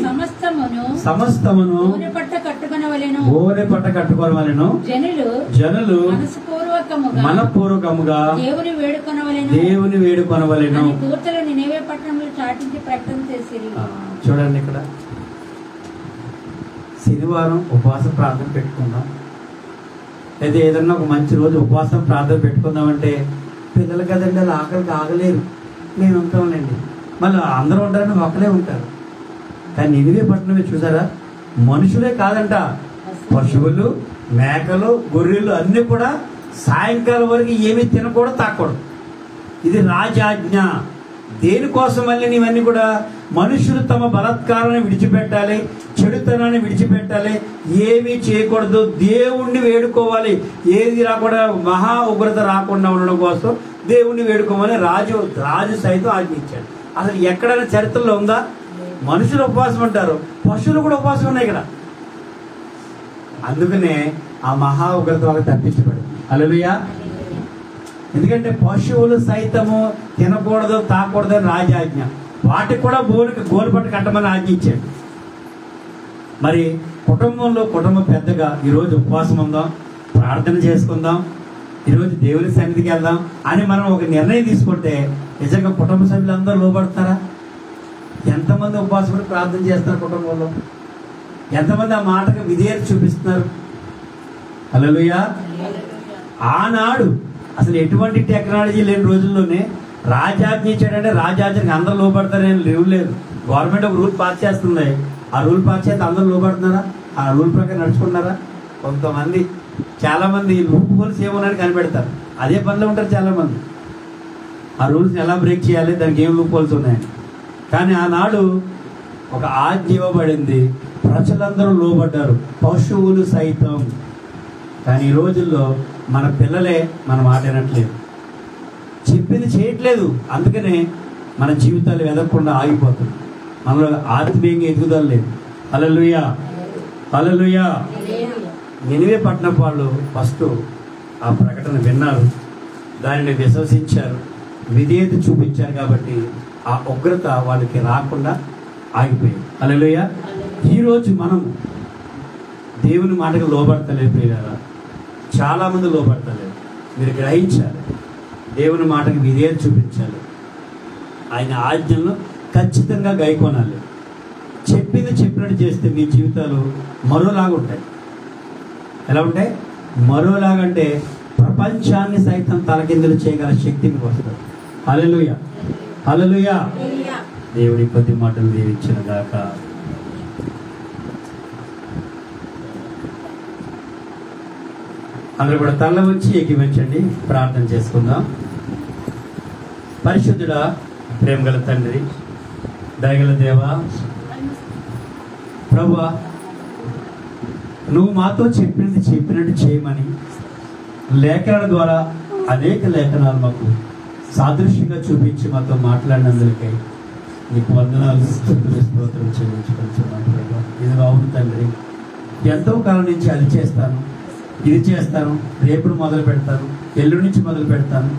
[SPEAKER 4] సమస్తమును గోనె పట్ట కట్టుకొనవలెను. జనులు మనపూర్వకముగా దేవుని వేడుకొనవలెను. దూతలు నినెవే పట్టణంలో చాటించి ప్రకటన చేసిరి. చూడండి, ఇక్కడ శనివారం ఉపవాస ప్రార్థన పెట్టుకుందాం, అయితే ఏదన్నా ఒక మంచి రోజు ఉపవాసం ప్రార్థన పెట్టుకుందామంటే పిల్లలు కదండి, వాళ్ళు ఆకలికి ఆగలేరు. మేము ఉంటాంలేండి, మళ్ళీ అందరూ ఉంటారని ఒకలే ఉంటారు. కానీ నినివే పట్టణమే చూసారా, మనుషులే కాదంట, పశువులు, మేకలు, గొర్రెలు అన్నీ కూడా సాయంకాలం వరకు ఏమీ తినకూడదు, తాకూడదు. ఇది రాజాజ్ఞ. దేనికోసం మళ్ళీ ఇవన్నీ కూడా మనుషులు తమ బలాత్కారాన్ని విడిచిపెట్టాలి, చెడుతనాన్ని విడిచిపెట్టాలి, ఏమీ చేయకూడదు, దేవుణ్ణి వేడుకోవాలి. ఏది రాకుండా, మహా ఉగ్రత రాకుండా ఉండడం కోసం దేవుణ్ణి వేడుకోమని రాజు సైతం ఆజ్ఞించాడు. అసలు ఎక్కడైనా చరిత్రలో ఉందా? మనుషులు ఉపవాసం ఉంటారు, పశువులు కూడా ఉపవాసం ఉన్నాయి ఇక్కడ. అందుకనే ఆ మహా ఉగ్రత వాళ్ళకి తప్పించబడింది. హల్లెలూయా. ఎందుకంటే పశువులు సైతము తినకూడదు, తాకూడదు అని రాజాజ్ఞ. వాటికి కూడా గోలుపట్టు కట్టమని ఆజ్ఞించాడు. మరి కుటుంబం పెద్దగా ఈరోజు ఉపవాసం ఉందాం, ప్రార్థన చేసుకుందాం, ఈరోజు దేవుని సన్నిధికి వెళ్దాం అని మనం ఒక నిర్ణయం తీసుకుంటే నిజంగా కుటుంబ సభ్యులందరూ లోబడతారా? ఎంతమంది ఉపవాసం పడి ప్రార్థన చేస్తారు కుటుంబంలో? ఎంతమంది ఆ మాటకు విధేయత చూపిస్తున్నారు? హల్లెలూయా. ఆనాడు అసలు ఎటువంటి టెక్నాలజీ లేని రోజుల్లోనే రాజాజ్ఞ ఇచ్చాడంటే రాజాజ్ఞకి అందరూ లోబడతారని లేదు. గవర్నమెంట్ ఒక రూల్ పాస్ చేస్తుంది, ఆ రూల్ పాస్ చేస్తే అందరూ లోబడుతున్నారా? ఆ రూల్ ప్రకారం నడుచుకుంటున్నారా? కొంతమంది, చాలా మంది లూప్ హోల్స్ ఏమోనని కనిపెడతారు, అదే పనిలో ఉంటారు చాలా మంది. ఆ రూల్స్ని ఎలా బ్రేక్ చేయాలి, దానికి ఏం లూప్ హోల్స్ ఉన్నాయని. కానీ ఆనాడు ఒక ఆజ్ఞ ఇవ్వబడింది, ప్రజలందరూ లోబడ్డారు, పశువులు సైతం. కానీ ఈ రోజుల్లో మన పిల్లలే మన మాట వినట్లేదు, చెప్పింది చేయట్లేదు. అందుకనే మన జీవితాలు ఎదగకుండా ఆగిపోతుంది, మనలో ఆత్మీయంగా ఎదుగుదల లేదు. హల్లెలూయా, హల్లెలూయా. నినివే పట్టణపు వాళ్ళు ఫస్ట్ ఆ ప్రకటన విన్నారు, దానిని విశ్వసించారు, విధేయత చూపించారు. కాబట్టి ఆ ఉగ్రత వాళ్ళకి రాకుండా ఆగిపోయింది. హల్లెలూయా. ఈరోజు మనం దేవుని మాటకు లోబడతలేదు ప్రియులారా, చాలా మంది లోబడతలేదు. మీరు గ్రహించాలి, దేవుని మాటకు విధేయత చూపించాలి, ఆయన ఆజ్ఞలను ఖచ్చితంగా గైకొనాలి. చెప్పింది చెప్పినట్టు చేస్తే మీ జీవితాలు మరోలాగా ఉంటాయి. ఎలా ఉంటాయి? మరోలాగంటే ప్రపంచాన్ని సైతం తలకిందులు చేయగల శక్తి మీకు వస్తుంది. హల్లెలూయా, హల్లెలూయా. దేవుని కొద్ది మాటలు దీవించిన దాకా.
[SPEAKER 2] అందరూ కూడా తల ఉంచి ఎక్కించండి, ప్రార్థన చేసుకుందాం. పరిశుద్ధుడా, ప్రేమగల తండ్రి, దయగల దేవా, ప్రభువా, నువ్వు మాతో చెప్పినట్టు చేయమని లేఖనాల ద్వారా అనేక లేఖనాలు మాకు సాదృశ్యంగా చూపించి మాతో మాట్లాడినందుకై నీకు వందనాలు, స్తుతులు, స్తోత్రం చెల్లించుకుంటున్నాను ప్రభా. ఇది అవును తండ్రి, ఎంతో కాలం నుంచి అది చేస్తాను, ఇది చేస్తాను, రేపు మొదలు పెడతాను, ఎల్లుండి నుంచి మొదలు పెడతాను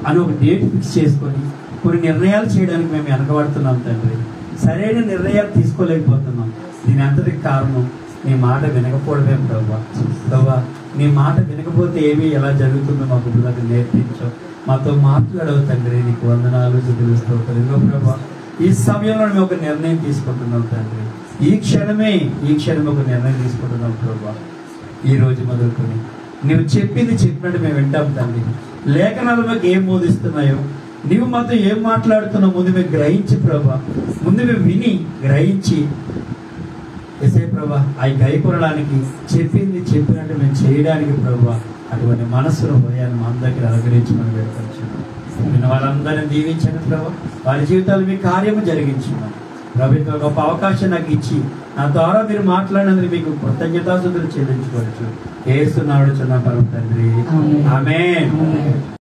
[SPEAKER 2] అని ఒక డేట్ ఫిక్స్ చేసుకొని కొన్ని నిర్ణయాలు చేయడానికి మేము వెనకబడుతున్నాం తండ్రి. సరైన నిర్ణయాలు తీసుకోలేకపోతున్నాం. దీని అంతటికి కారణం నీ మాట వినకపోవడమే ప్రభా. ప్రభా, నీ మాట వినకపోతే ఏమి ఎలా జరుగుతుందో మాకు నాకు నేర్పించావు, మాతో మాట్లాడవు తండ్రి. నీకు వందనాలు, స్తుతులు, స్తోత్రాలు. ఇదిగో ప్రభా, ఈ సమయంలో మేము ఒక నిర్ణయం తీసుకుంటున్నాం తండ్రి. ఈ క్షణమే ఒక నిర్ణయం తీసుకుంటున్నాం ప్రభా. ఈ రోజు మొదలుకొని నువ్వు చెప్పినట్టు మేము వింటాం తండ్రి. లేఖనాలు మాకు ఏం బోధిస్తున్నాయో, నువ్వు మాతో ఏం మాట్లాడుతున్నావు ముందు మేము గ్రహించి ప్రభా, ముందు మేము విని గ్రహించి ఎసే ప్రభా అవి గైకొనడానికి చెప్పినట్టు మేము చేయడానికి ప్రభా అటువంటి మనసును హృదయాన్ని మా అందరికీ అనుగ్రహించి మనం వేడుకొచ్చున్నాం. విన్న వాళ్ళందరినీ దీవించండి ప్రభా, వారి జీవితాలు మీ కార్యము జరిగించున్నాం. ప్రభుత్వ గొప్ప అవకాశం నాకు ఇచ్చి నా ద్వారా మీరు మాట్లాడినందుకు మీకు కృతజ్ఞతాస్తుతులు చెల్లించుకోవచ్చు. యేసు నామమున పరమ తండ్రి, ఆమేన్.